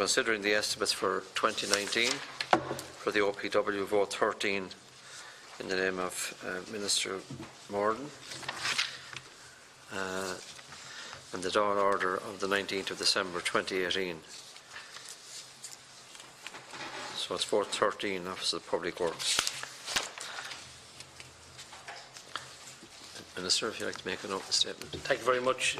considering the estimates for 2019 for the OPW, vote 13 in the name of Minister Morden. And the Dáil Order of the 19th of December 2018. So it's vote 13, Office of Public Works. Minister, if you'd like to make an opening statement. Thank you very much.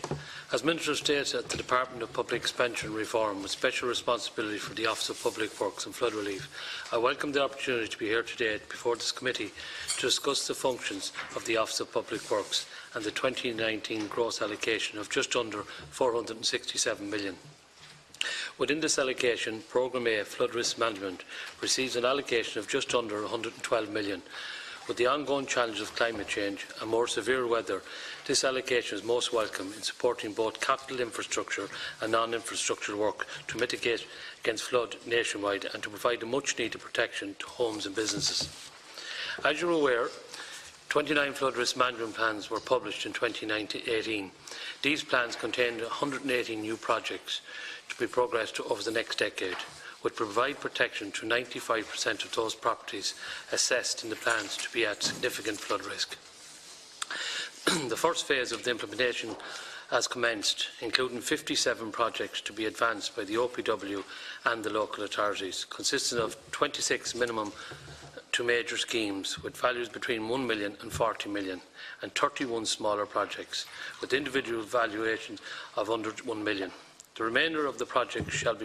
As Minister of State at the Department of Public Expenditure and Reform, with special responsibility for the Office of Public Works and Flood Relief, I welcome the opportunity to be here today before this committee to discuss the functions of the Office of Public Works and the 2019 gross allocation of just under 467 million. Within this allocation, Programme A, Flood Risk Management, receives an allocation of just under 112 million. With the ongoing challenge of climate change and more severe weather, this allocation is most welcome in supporting both capital infrastructure and non-infrastructural work to mitigate against flood nationwide and to provide a much-needed protection to homes and businesses. As you are aware, 29 flood risk management plans were published in 2018. These plans contained 118 new projects to be progressed over the next decade, would provide protection to 95% of those properties assessed in the plans to be at significant flood risk. The first phase of the implementation has commenced, including 57 projects to be advanced by the OPW and the local authorities, consisting of 26 minimum to major schemes with values between 1 million and 40 million, and 31 smaller projects with individual valuations of under 1 million. The remainder of the project shall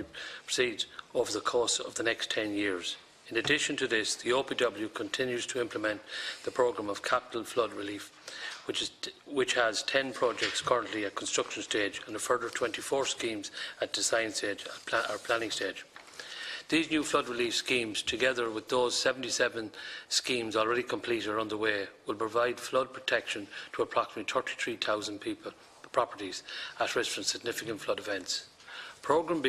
proceed over the course of the next 10 years. In addition to this, the OPW continues to implement the programme of capital flood relief, which has 10 projects currently at construction stage and a further 24 schemes at design stage or planning stage. These new flood relief schemes, together with those 77 schemes already complete or underway, will provide flood protection to approximately 33,000 properties at risk from significant flood events. Programme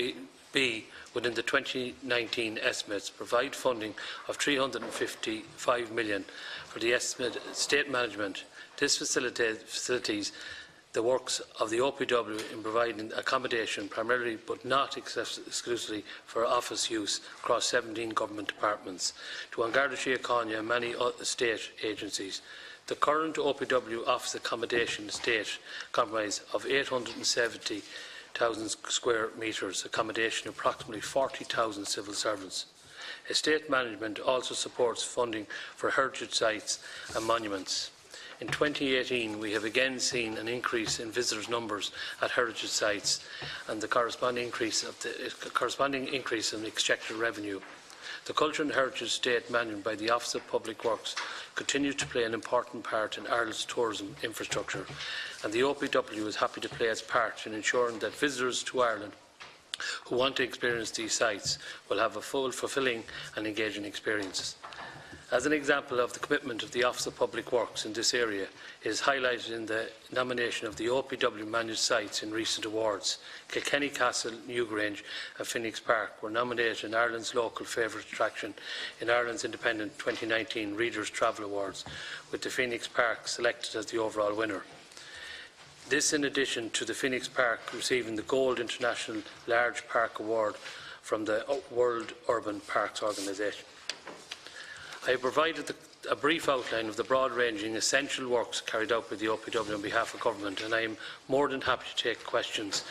B, within the 2019 estimates, provide funding of 355 million for the estimate state management. This facilitates the works of the OPW in providing accommodation primarily but not exclusively for office use across 17 government departments to An Garda Síochána and many state agencies. The current OPW office accommodation estate comprises of 870,000 square metres accommodation, approximately 40,000 civil servants. Estate management also supports funding for heritage sites and monuments. In 2018, we have again seen an increase in visitors' numbers at heritage sites and the corresponding increase in exchequer revenue. The Culture and Heritage Estate managed by the Office of Public Works continues to play an important part in Ireland's tourism infrastructure, and the OPW is happy to play its part in ensuring that visitors to Ireland who want to experience these sites will have a full, fulfilling and engaging experience. As an example of the commitment of the Office of Public Works in this area, it is highlighted in the nomination of the OPW managed sites in recent awards. Kilkenny Castle, Newgrange and Phoenix Park were nominated in Ireland's Local Favourite Attraction in Ireland's Independent 2019 Readers' Travel Awards, with the Phoenix Park selected as the overall winner. This in addition to the Phoenix Park receiving the Gold International Large Park Award from the World Urban Parks Organisation. I have provided a brief outline of the broad-ranging essential works carried out by the OPW on behalf of Government, and I am more than happy to take questions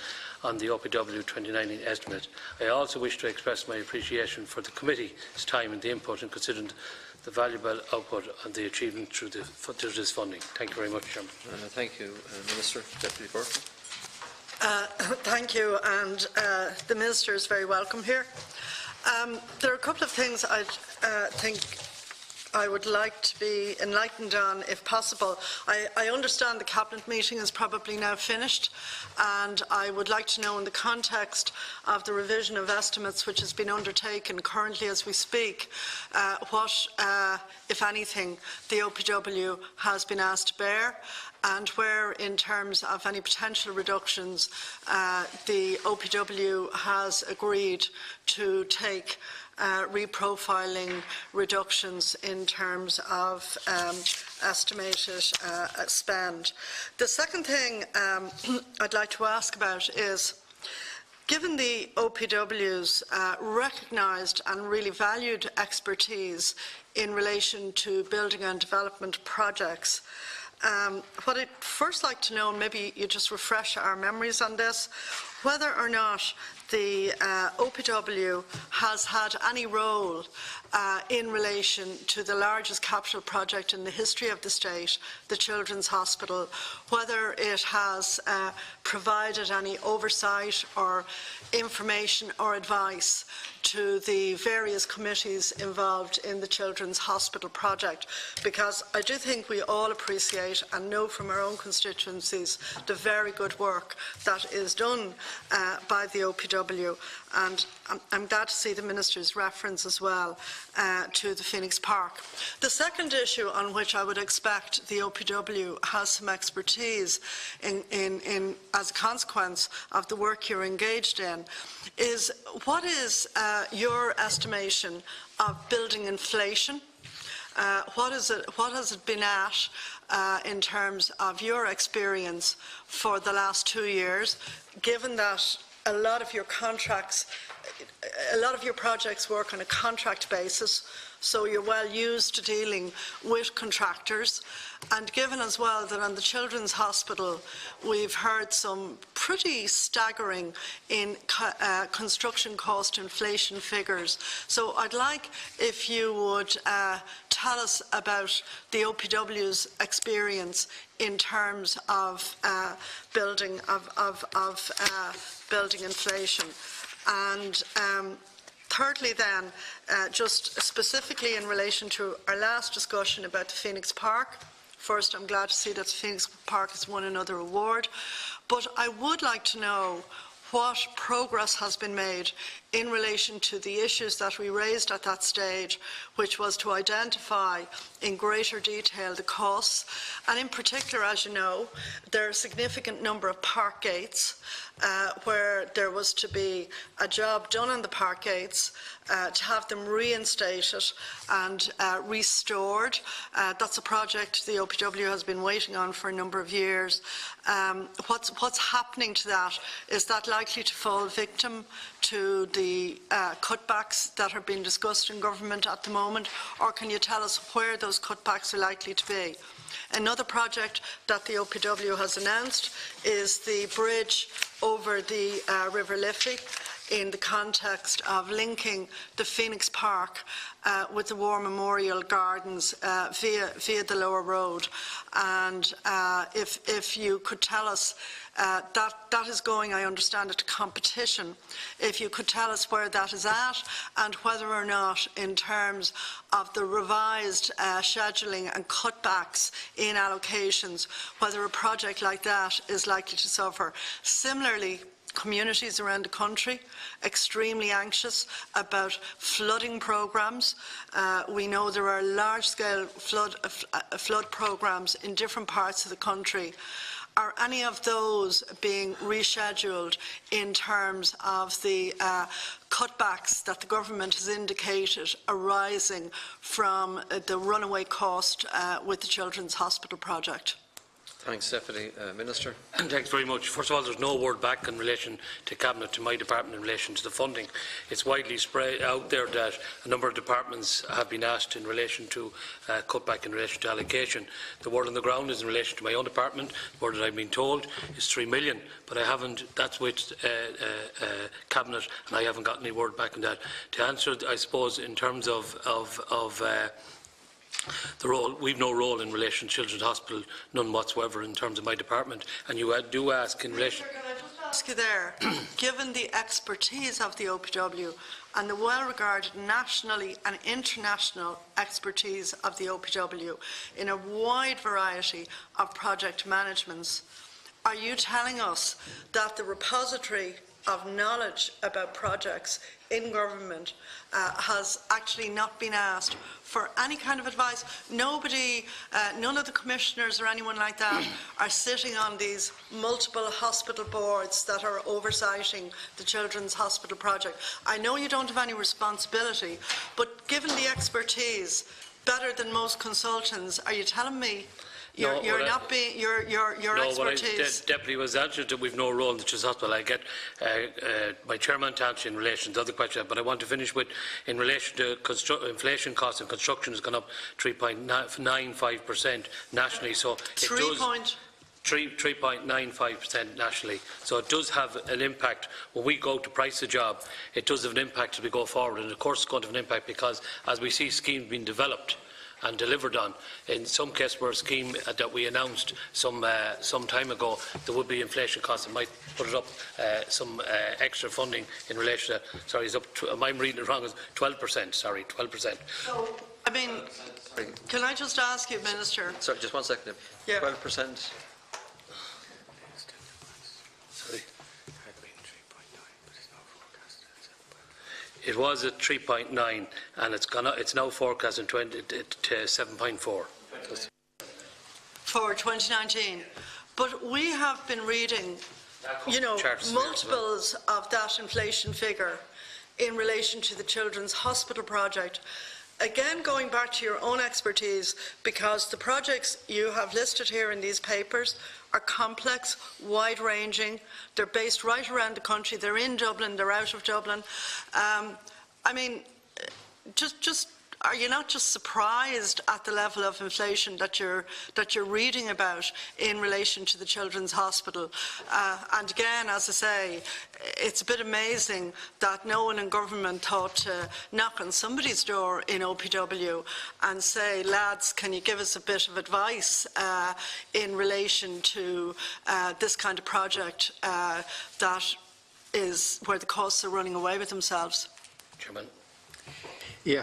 on the OPW 2019 estimate. I also wish to express my appreciation for the committee's time and the input in considering the valuable output and the achievement through this funding. Thank you very much, Chairman. Thank you, Minister. Deputy Burke. Thank you, and the Minister is very welcome here. There are a couple of things I think I would like to be enlightened on, if possible. I understand the Cabinet meeting is probably now finished, and I would like to know, in the context of the revision of estimates which has been undertaken currently as we speak, what, if anything, the OPW has been asked to bear, and where, in terms of any potential reductions, the OPW has agreed to take reprofiling reductions in terms of estimated spend. The second thing I'd like to ask about is Given the OPW's recognised and really valued expertise in relation to building and development projects, what I'd first like to know, and maybe you just refresh our memories on this, whether or not the OPW has had any role in relation to the largest capital project in the history of the state, the Children's Hospital, whether it has provided any oversight or information or advice to the various committees involved in the Children's Hospital project, because I do think we all appreciate and know from our own constituencies the very good work that is done by the OPW, and I'm glad to see the Minister's reference as well to the Phoenix Park. The second issue on which I would expect the OPW has some expertise as a consequence of the work you're engaged in is, what is your estimation of building inflation? What has it been at in terms of your experience for the last 2 years, given that a lot of your projects work on a contract basis, so you're well used to dealing with contractors, and given as well that on the Children's Hospital we've heard some pretty staggering in construction cost inflation figures. So I'd like if you would tell us about the OPW's experience in terms of building inflation. And thirdly then, just specifically in relation to our last discussion about the Phoenix Park, first I'm glad to see that the Phoenix Park has won another award, but I would like to know what progress has been made in relation to the issues that we raised at that stage, which was to identify in greater detail the costs. And in particular, as you know, there are a significant number of park gates where there was to be a job done on the park gates to have them reinstated and restored. That's a project the OPW has been waiting on for a number of years. What's happening to that? Is that likely to fall victim to the cutbacks that are being discussed in government at the moment, or can you tell us where those cutbacks are likely to be? Another project that the OPW has announced is the bridge over the River Liffey, in the context of linking the Phoenix Park with the War Memorial Gardens via the Lower Road. And if you could tell us, that is going, I understand it, to competition. If you could tell us where that is at, and whether or not, in terms of the revised scheduling and cutbacks in allocations, whether a project like that is likely to suffer. Similarly, communities around the country extremely anxious about flooding programmes. We know there are large-scale flood programmes in different parts of the country. Are any of those being rescheduled in terms of the cutbacks that the government has indicated arising from the runaway cost with the Children's Hospital project? Thanks, Deputy Minister. Thanks very much. First of all, there's no word back in relation to Cabinet, to my department, in relation to the funding. It's widely spread out there that a number of departments have been asked in relation to cutback in relation to allocation. The word on the ground is in relation to my own department. The word that I've been told is 3 million, but I haven't. That's with Cabinet, and I haven't got any word back on that. To answer, I suppose, in terms of the role, we've no role in relation to Children's Hospital, none whatsoever, in terms of my department. And you do ask in relation. Can I just ask you there, given the expertise of the OPW and the well-regarded nationally and international expertise of the OPW in a wide variety of project managements, are you telling us that the repository of knowledge about projects in government has actually not been asked for any kind of advice? Nobody, none of the commissioners or anyone like that are sitting on these multiple hospital boards that are oversighting the Children's Hospital project. I know you don't have any responsibility, but given the expertise, better than most consultants, are you telling me You're not being your expertise. Deputy was answered that we've no role in the Children's Hospital. I get my chairman to answer in relation to the other question, but I want to finish with in relation to inflation costs and construction has gone up 3.95% nationally. So it does. 3.95% nationally. So it does have an impact. When we go to price a job, it does have an impact as we go forward. And of course it's going to have an impact because as we see schemes being developed and delivered on, in some cases where a scheme that we announced some time ago, there would be inflation costs. It might put it up some extra funding in relation to, sorry, it's up to, I'm reading it wrong, it's 12%, sorry, 12%. So, I mean, can I just ask you, Minister? Sorry, just 1 second. Yeah. 12%. It was at 3.9 and it's gone up, it's now forecast to 7.4. For 2019. But we have been reading, you know, multiples of that inflation figure in relation to the Children's Hospital project. Again, going back to your own expertise, because the projects you have listed here in these papers are complex, wide-ranging. They're based right around the country. They're in Dublin. They're out of Dublin. I mean, just are you not just surprised at the level of inflation that you're reading about in relation to the Children's Hospital? And again, as I say, it's a bit amazing that no one in government thought to knock on somebody's door in OPW and say, lads, can you give us a bit of advice in relation to this kind of project that is where the costs are running away with themselves? Chairman. Yeah,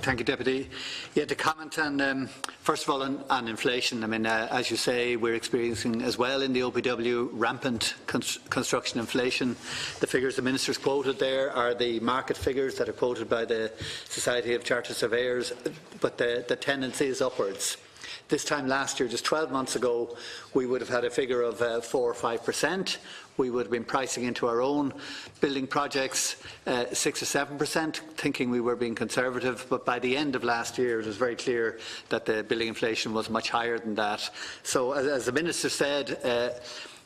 thank you, Deputy. Yeah, to comment on, first of all, on inflation. I mean, as you say, we're experiencing as well in the OPW rampant construction inflation. The figures the Minister's quoted there are the market figures that are quoted by the Society of Chartered Surveyors, but the tendency is upwards. This time last year, just 12 months ago, we would have had a figure of 4 or 5%. We would have been pricing into our own building projects 6 or 7%, thinking we were being conservative. But by the end of last year, it was very clear that the building inflation was much higher than that. So, as the Minister said,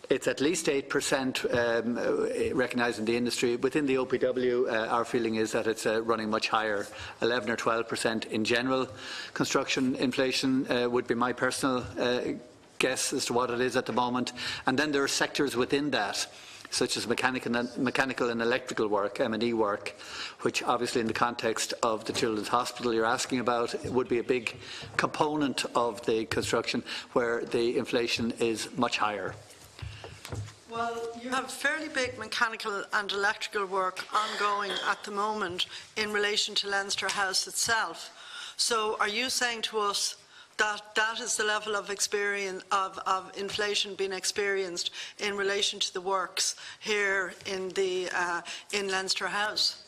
it's at least 8% recognised in the industry. Within the OPW, our feeling is that it's running much higher, 11 or 12% in general. Construction inflation would be my personal guess as to what it is at the moment. And then there are sectors within that, such as mechanical and electrical work, M&E work, which obviously in the context of the Children's Hospital you're asking about, it would be a big component of the construction where the inflation is much higher. Well, you have fairly big mechanical and electrical work ongoing at the moment in relation to Leinster House itself. So are you saying to us that that is the level of experience of inflation being experienced in relation to the works here in the in Leinster House?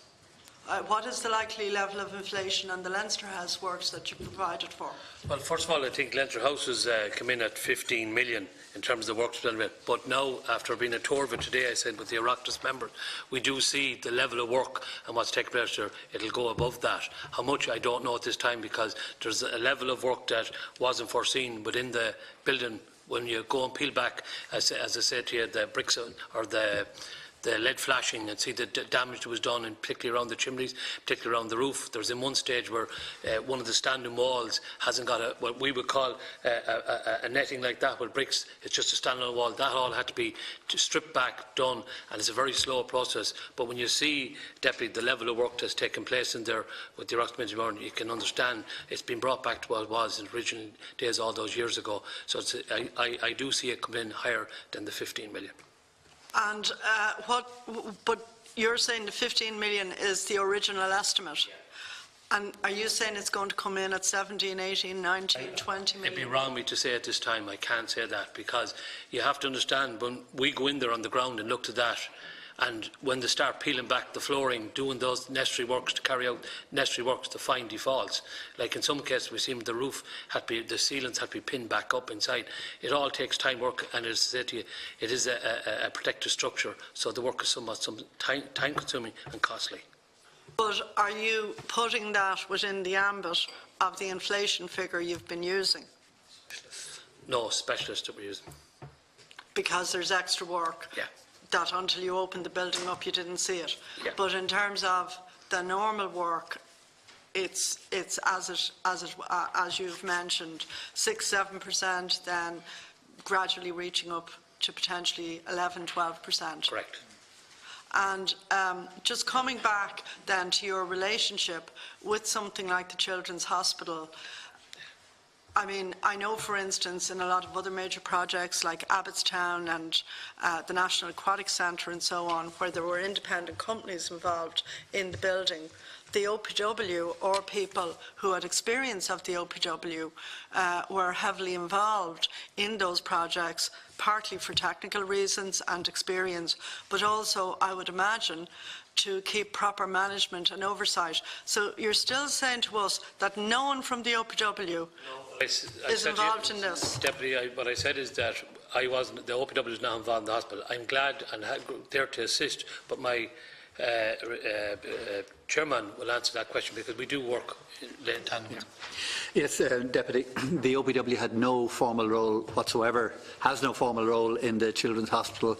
What is the likely level of inflation on the Leinster House works that you provided for? Well, first of all, I think Leinster House has come in at 15 million in terms of the works done. But now, after being a tour of it today, I said with the Oireachtas member, we do see the level of work and what's taking place there. It'll go above that. How much, I don't know at this time, because there's a level of work that wasn't foreseen within the building. When you go and peel back, as I said to you, the bricks or the lead flashing and see the damage that was done, and particularly around the chimneys, particularly around the roof. There's in one stage where one of the standing walls hasn't got what we would call a netting like that with bricks. It's just a standing wall. That all had to be stripped back, done, and it's a very slow process. But when you see, Deputy, the level of work that's taken place in there with the Oireachtas, you can understand it's been brought back to what it was in original days all those years ago. So I do see it coming in higher than the 15 million. And but you're saying the 15 million is the original estimate? Yeah. And are you saying it's going to come in at 17, 18, 19, 20 million? It'd be wrong of me to say at this time. I can't say that, because you have to understand, when we go in there on the ground and look to that, and when they start peeling back the flooring, doing those necessary works to carry out necessary works to find defaults, like in some cases we see the roof had to be, the ceilings had to be pinned back up inside. It all takes time, work, and as I said to you, it is a protected structure, so the work is somewhat time consuming and costly. But are you putting that within the ambit of the inflation figure you've been using? No, specialist that we're using. Because there's extra work. Yeah. That until you opened the building up, you didn't see it. Yeah. But in terms of the normal work, it's as you've mentioned, 6-7%, then gradually reaching up to potentially 11-12%. Correct. And just coming back then to your relationship with something like the Children's Hospital, I mean, I know, for instance, in a lot of other major projects like Abbottstown and the National Aquatic Centre and so on, where there were independent companies involved in the building, the OPW or people who had experience of the OPW were heavily involved in those projects, partly for technical reasons and experience, but also, I would imagine, to keep proper management and oversight. So you're still saying to us that no one from the OPW is involved in this? Deputy, what I said is that I wasn't, the OPW is not involved in the hospital. I'm glad and there to assist, but my chairman will answer that question because we do work in tandem. Yeah. Yes, Deputy, the OPW had no formal role whatsoever, has no formal role in the Children's Hospital.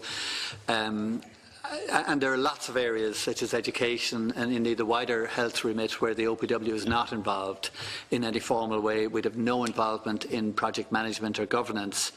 And there are lots of areas such as education and indeed the wider health remit where the OPW is not involved in any formal way. We'd have no involvement in project management or governance.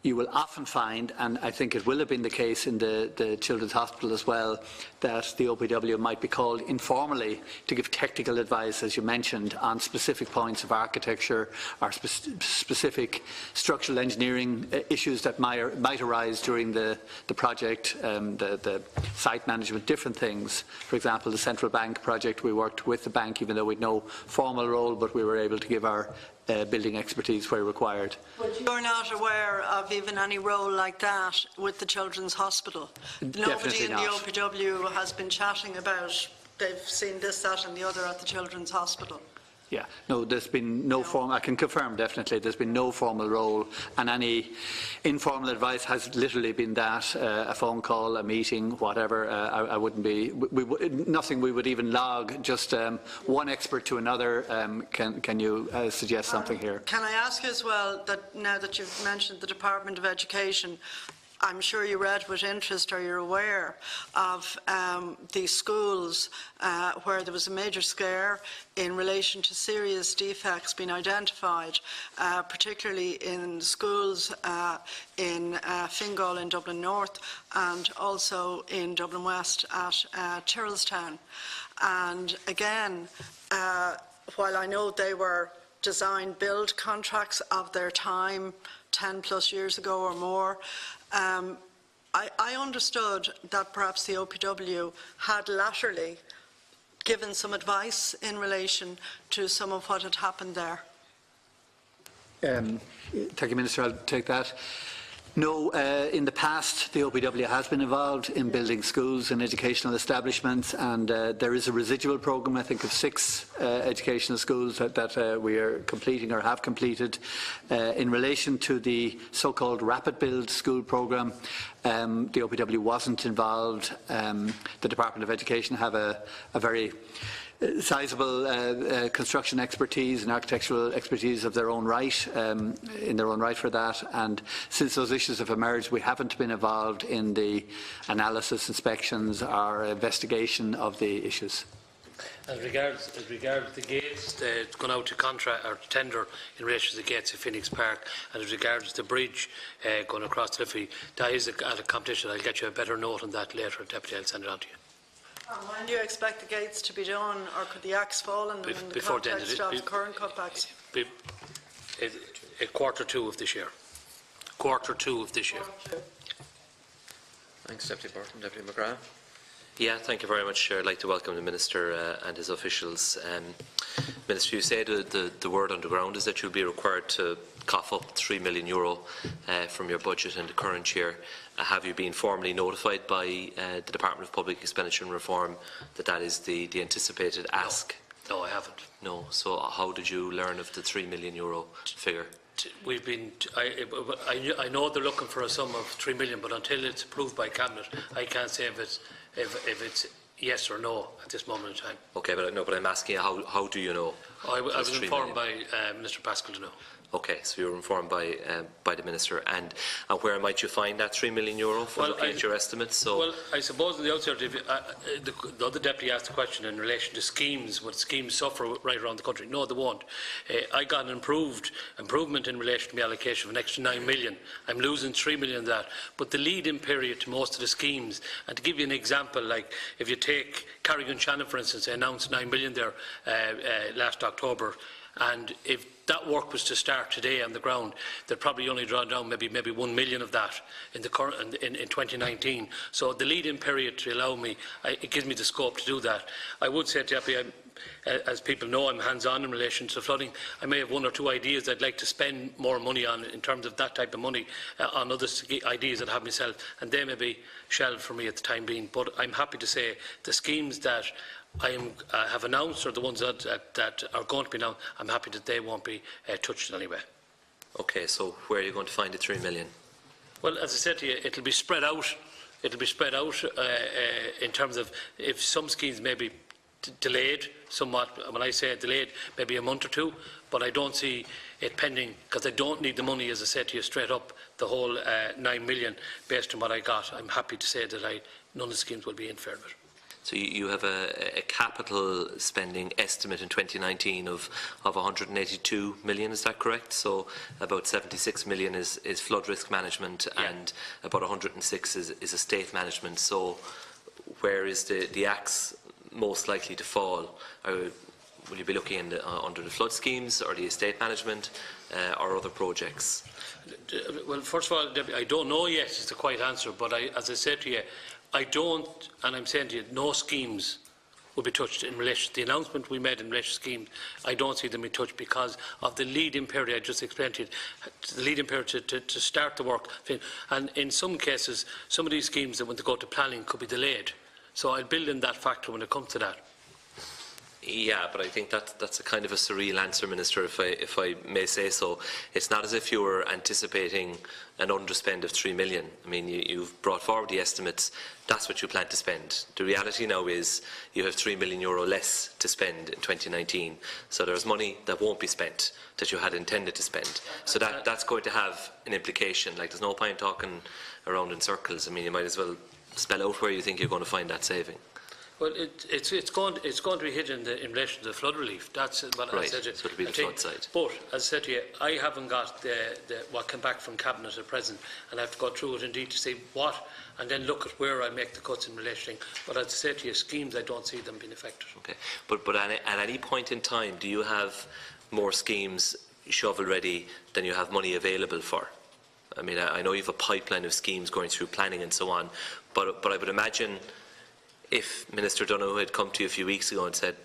You will often find, and I think it will have been the case in the Children's Hospital as well, that the OPW might be called informally to give technical advice, as you mentioned, on specific points of architecture or specific structural engineering issues that might arise during the project, the site management, different things. For example, the Central Bank project, we worked with the bank even though we had no formal role, but we were able to give our building expertise where required. But you're not aware of even any role like that with the Children's Hospital? Nobody in the OPW has been chatting about they've seen this, that and the other at the Children's Hospital? Yeah, no, there's been no formal, I can confirm definitely, there's been no formal role, and any informal advice has literally been that, a phone call, a meeting, whatever. I wouldn't be, nothing we would even log, just one expert to another. Can you suggest something here? Can I ask you as well, that now that you've mentioned the Department of Education, I'm sure you read with interest or you're aware of the schools where there was a major scare in relation to serious defects being identified, particularly in schools in Fingal in Dublin North and also in Dublin West at Tyrrellstown. And again, while I know they were design-build contracts of their time 10 plus years ago or more, I understood that perhaps the OPW had latterly given some advice in relation to some of what had happened there. Thank you, Minister. I'll take that. No, in the past the OPW has been involved in building schools and educational establishments, and there is a residual programme, I think, of 6 educational schools that we are completing or have completed. In relation to the so-called Rapid Build school programme, the OPW wasn't involved. The Department of Education have a very sizable construction expertise and architectural expertise of their own right, in their own right for that, and since those issues have emerged, we haven't been involved in the analysis, inspections or investigation of the issues. As regards the gates, it's gone out to contract or tender in relation to the gates of Phoenix Park, and as regards the bridge going across the Liffey, that is at a competition. I'll get you a better note on that later, Deputy. I'll send it on to you. When do you expect the gates to be done, or could the axe fall in the context of current cutbacks? Quarter2 of this year. Quarter2 of this year. Thanks, Deputy Burton. Deputy McGrath. Yeah, thank you very much, Chair. I'd like to welcome the Minister and his officials. Minister, you said the word on the ground is that you'll be required to cough up €3 million from your budget in the current year. Have you been formally notified by the Department of Public Expenditure and Reform that that is the anticipated ask? No, I haven't. No. So how did you learn of the €3 million figure? We've been. I know they're looking for a sum of €3 million, but until it's approved by Cabinet, I can't say if it's yes or no at this moment in time. Okay, but I'm asking you, how do you know? I was informed by Minister Pascal to know. Okay, so you were informed by the Minister. And where might you find that €3 million for looking at your estimates? So well, I suppose in the outset, the other deputy asked a question in relation to schemes. Would schemes suffer right around the country? No, they won't. I got an improvement in relation to my allocation of an extra 9 million. I'm losing 3 million of that. But the lead-in period to most of the schemes, and to give you an example, like if you take Carrigan Shannon, for instance, they announced 9 million there last October, and if that work was to start today on the ground, they'd probably only draw down maybe 1 million of that in the current in 2019. So the lead-in period to allow me, it gives me the scope to do that. I would say, Deputy, as people know, I'm hands-on in relation to flooding. I may have 1 or 2 ideas I'd like to spend more money on in terms of that type of money on other ideas that I have myself, and they may be shelved for me at the time being. But I'm happy to say the schemes that I have announced, or the ones that are going to be announced, I'm happy that they won't be touched in any way. okay, so where are you going to find the 3 million? Well, as I said to you, it'll be spread out. It'll be spread out in terms of if some schemes may be delayed somewhat. When I say delayed, maybe a month or 2, but I don't see it pending, because I don't need the money, as I said to you, straight up, the whole 9 million based on what I got. I'm happy to say that none of the schemes will be interfered with. So you have a capital spending estimate in 2019 of 182 million, is that correct? So about 76 million is flood risk management, and about 106 is estate management. So where is the axe most likely to fall? Will you be looking under the flood schemes, or the estate management, or other projects? Well, first of all, I don't know yet, is the quiet answer, but as I said to you, I don't, and I'm saying to you, no schemes will be touched in relation to the announcement we made in relation to schemes. I don't see them being touched because of the lead-in period I just explained to you, the lead-in period to start the work. And in some cases, some of these schemes that when they go to planning could be delayed. So I'll build in that factor when it comes to that. Yeah, but I think that's a kind of a surreal answer, Minister, if I may say so. It's not as if you were anticipating an underspend of 3 million. I mean, you've brought forward the estimates. That's what you plan to spend. The reality now is you have €3 million less to spend in 2019. So there's money that won't be spent that you had intended to spend. So that's going to have an implication. Like, there's no point talking around in circles. I mean, you might as well spell out where you think you're going to find that saving. Well, it's going to be hit in relation to the flood relief. That's what right. I said. So it'll be the flood side. But as I said to you, I haven't got what came back from Cabinet at present, and I have to go through it indeed to see what, and then look at where I make the cuts in relation. But as I said to you, schemes, I don't see them being affected. Okay. But at any point in time, do you have more schemes shovel ready than you have money available for? I mean, I know you have a pipeline of schemes going through planning and so on, but I would imagine, if Minister Donoghue had come to you a few weeks ago and said,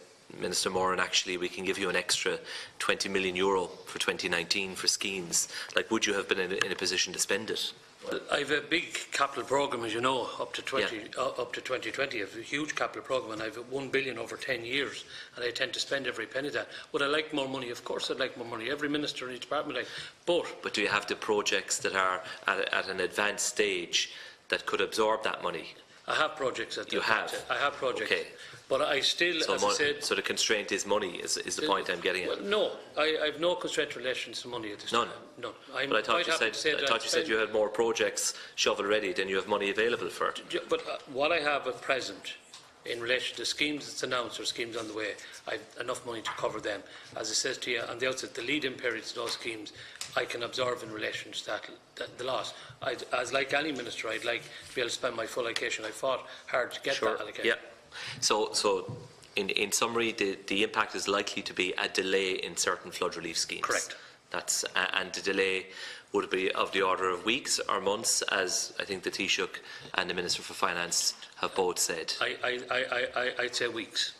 Minister Moran, actually we can give you an extra €20 million for 2019 for schemes, like, would you have been in a position to spend it? Well, I have a big capital programme, as you know, up to 2020. I have a huge capital programme, and I have 1 billion over 10 years, and I tend to spend every penny of that. Would I like more money? Of course I'd like more money. Every minister in each department, but do you have the projects that are at an advanced stage that could absorb that money? I have projects. You have? I have projects. Okay. But I still, so as I said... So the constraint is money, is the point I'm getting at? Well, no, I have no constraint in relation to money at this time. None. But I thought you said you had more projects shovel ready than you have money available for it. But what I have at present in relation to schemes that's announced or schemes on the way, I have enough money to cover them. As I said to you on the outset, the lead-in periods to those schemes I can observe in relation to that the loss. As like any minister, I'd like to be able to spend my full allocation. I fought hard to get that allocation. Yeah. So in summary, the impact is likely to be a delay in certain flood relief schemes. Correct. And the delay would be of the order of weeks or months, as I think the Taoiseach and the Minister for Finance have both said. I'd say weeks.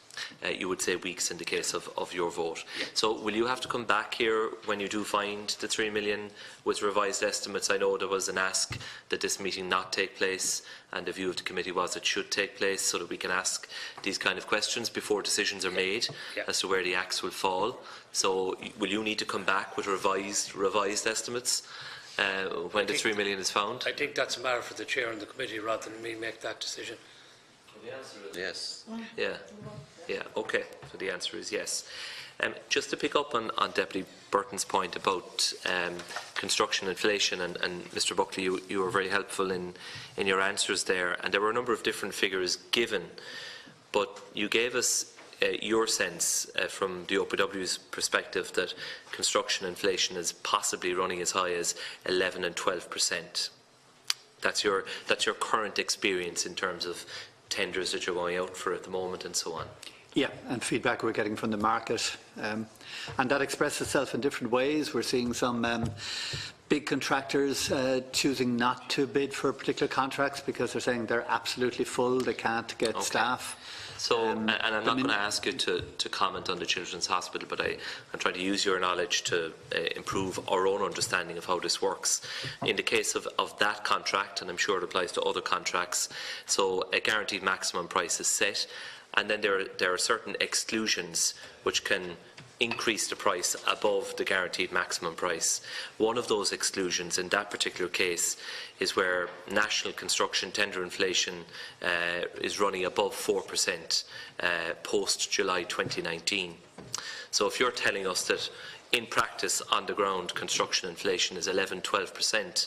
You would say weeks in the case of your vote. Yeah. So will you have to come back here when you do find the 3 million with revised estimates? I know there was an ask that this meeting not take place, and the view of the committee was it should take place, so that we can ask these kind of questions before decisions are made as to where the axe will fall. So will you need to come back with revised estimates when the 3 million is found? I think that's a matter for the chair and the committee rather than me make that decision. The answer is yes. Yeah. Okay. So the answer is yes. Just to pick up on Deputy Burton's point about construction inflation, and Mr Buckley, you were very helpful in your answers there, and there were a number of different figures given, but you gave us your sense from the OPW's perspective that construction inflation is possibly running as high as 11 and 12%. That's your current experience in terms of tenders that you're going out for at the moment and so on. Yeah, and feedback we're getting from the market. And that expresses itself in different ways. We're seeing some big contractors choosing not to bid for particular contracts because they're saying they're absolutely full, they can't get staff. So, and I'm not going to ask you to comment on the Children's Hospital, but I'm trying to use your knowledge to improve our own understanding of how this works. In the case of that contract, and I'm sure it applies to other contracts, so a guaranteed maximum price is set, and then there are certain exclusions which can increase the price above the guaranteed maximum price. One of those exclusions in that particular case is where national construction tender inflation is running above 4% post-July 2019. So if you're telling us that in practice, on the ground, construction inflation is 11–12%,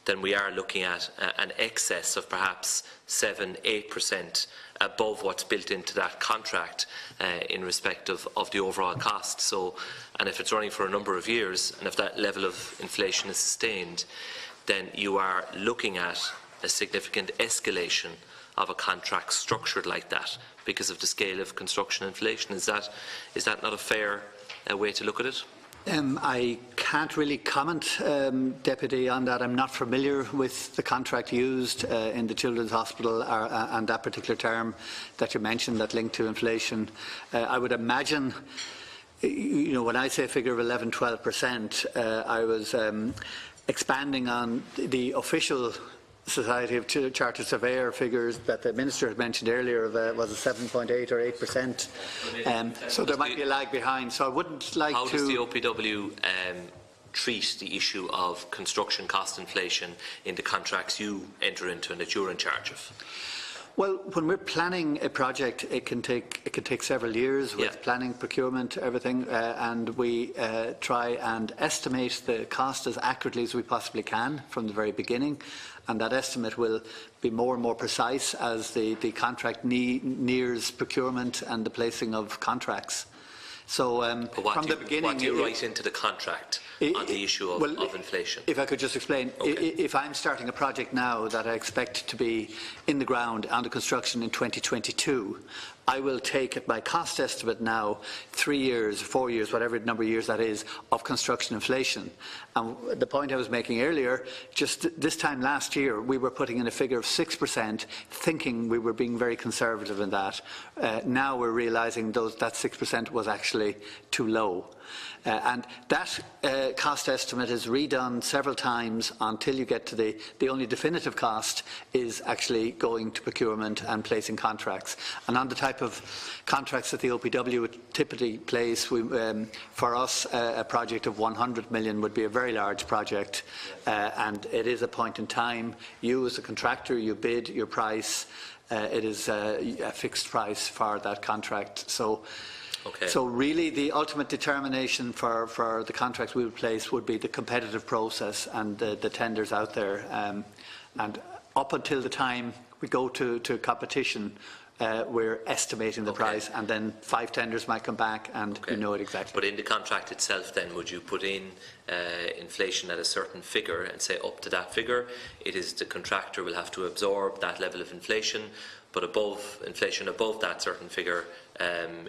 then we are looking at an excess of perhaps 7–8% above what's built into that contract in respect of the overall cost. So, and if it's running for a number of years, and if that level of inflation is sustained, then you are looking at a significant escalation of a contract structured like that because of the scale of construction inflation. Is that not a fair way to look at it? I can't really comment, Deputy, on that. I'm not familiar with the contract used in the Children's Hospital and that particular term that you mentioned that linked to inflation. I would imagine, you know, when I say a figure of 11–12%, I was expanding on the official Society of Chartered Surveyor figures that the Minister had mentioned earlier, was a 7.8 or 8%. So there might be a lag behind. So I wouldn't like to... How does the OPW treat the issue of construction cost inflation in the contracts you enter into and that you're in charge of? Well, when we're planning a project, it can take several years with planning, procurement, everything, and we try and estimate the cost as accurately as we possibly can from the very beginning, and that estimate will be more and more precise as the contract nears procurement and the placing of contracts. So from the beginning, what do you write into the contract on the issue of inflation? If I could just explain, if I'm starting a project now that I expect to be in the ground under construction in 2022, I will take at my cost estimate now 3 years, 4 years, whatever number of years that is, of construction inflation. And the point I was making earlier, just this time last year, we were putting in a figure of 6%, thinking we were being very conservative in that. Now we're realising that 6% was actually too low. And that cost estimate is redone several times until you get to the only definitive cost is actually going to procurement and placing contracts. And on the type of contracts that the OPW would typically place, for us a project of 100 million would be a very large project, and it is a point in time. You as a contractor, you bid your price, it is a fixed price for that contract. So really the ultimate determination for the contracts we would place would be the competitive process and the tenders out there. And up until the time we go to competition, we're estimating the price, and then 5 tenders might come back and we know it exactly. But in the contract itself then, would you put in inflation at a certain figure and say up to that figure, it is the contractor will have to absorb that level of inflation, but inflation above that certain figure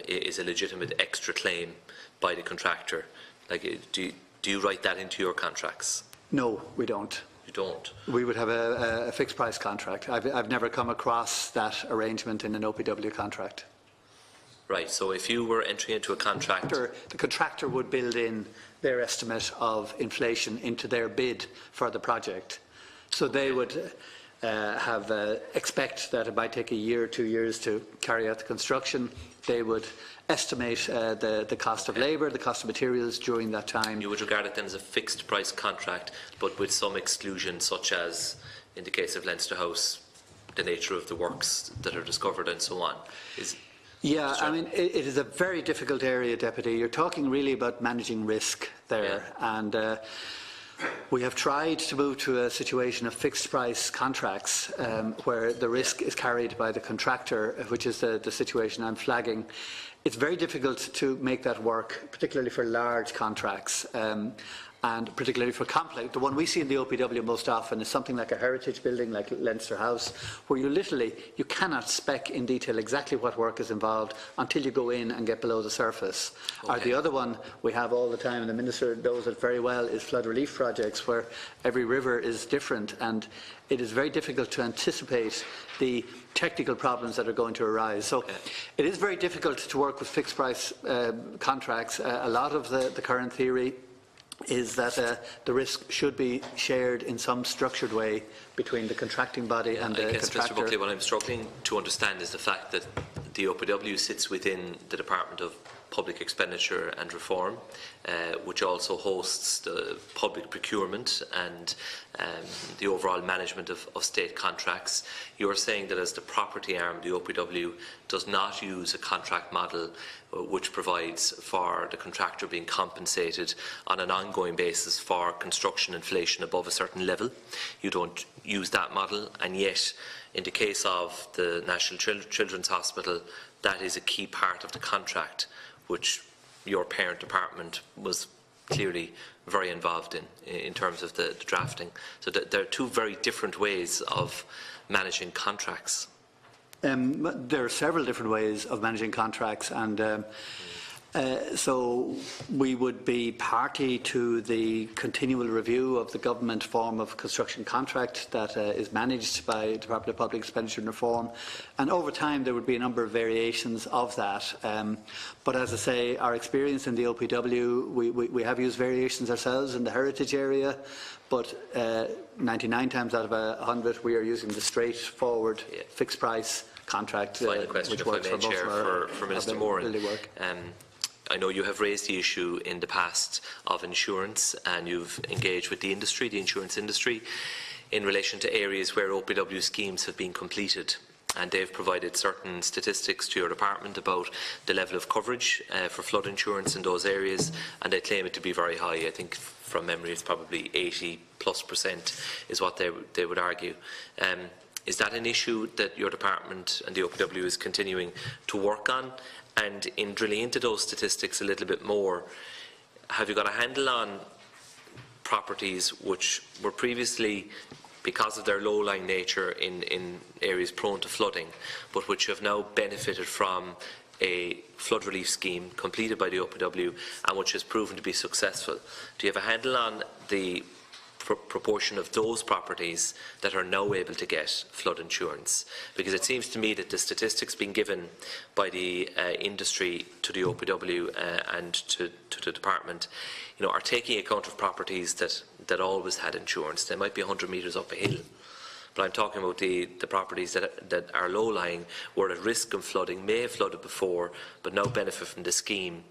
is a legitimate extra claim by the contractor? Like, do you write that into your contracts? No, we don't. You don't? We would have a fixed price contract. I've never come across that arrangement in an OPW contract. Right, so if you were entering into a contract... The contractor would build in their estimate of inflation into their bid for the project. So they would expect that it might take a year or 2 years to carry out the construction. They would estimate the cost of labour, the cost of materials during that time. You would regard it then as a fixed price contract, but with some exclusion, such as, in the case of Leinster House, the nature of the works that are discovered and so on. Yeah, I mean, it is a very difficult area, Deputy. You're talking really about managing risk there. Yeah. And we have tried to move to a situation of fixed price contracts where the risk is carried by the contractor, which is the situation I'm flagging. It's very difficult to make that work, particularly for large contracts. And particularly for complex. The one we see in the OPW most often is something like a heritage building, like Leinster House, where you cannot spec in detail exactly what work is involved until you go in and get below the surface. Okay. Or the other one we have all the time, and the Minister knows it very well, is flood relief projects, where every river is different, and it is very difficult to anticipate the technical problems that are going to arise. So it is very difficult to work with fixed price contracts. A lot of the current theory is that the risk should be shared in some structured way between the contracting body and the contractor. Mr. Buckley, what I'm struggling to understand is the fact that the OPW sits within the Department of Public Expenditure and Reform, which also hosts the public procurement and the overall management of state contracts. You're saying that as the property arm, the OPW does not use a contract model which provides for the contractor being compensated on an ongoing basis for construction inflation above a certain level. You don't use that model, and yet in the case of the National Children's Hospital, that is a key part of the contract, which your parent department was clearly very involved in terms of the drafting. So there are two very different ways of managing contracts. There are several different ways of managing contracts, and so we would be party to the continual review of the government form of construction contract that is managed by the Department of Public Expenditure and Reform, and over time there would be a number of variations of that. But as I say, our experience in the OPW, we have used variations ourselves in the heritage area, but 99 times out of 100 we are using the straightforward fixed price contract, Final question, which if works I may, for most Chair, of our for Minister Moran. work. I know you have raised the issue in the past of insurance, and you've engaged with the industry, the insurance industry, in relation to areas where OPW schemes have been completed. And they've provided certain statistics to your department about the level of coverage for flood insurance in those areas, and they claim it to be very high. I think from memory it's probably 80+% is what they would argue. Is that an issue that your department and the OPW is continuing to work on? And in drilling into those statistics a little bit more, have you got a handle on properties which were previously, because of their low-lying nature, in areas prone to flooding, but which have now benefited from a flood relief scheme completed by the OPW and which has proven to be successful? Do you have a handle on the proportion of those properties that are now able to get flood insurance? Because it seems to me that the statistics being given by the industry to the OPW and to the department, are taking account of properties that always had insurance. They might be 100 metres up a hill, but I'm talking about the properties that are low-lying, were at risk of flooding, may have flooded before, but now benefit from the scheme,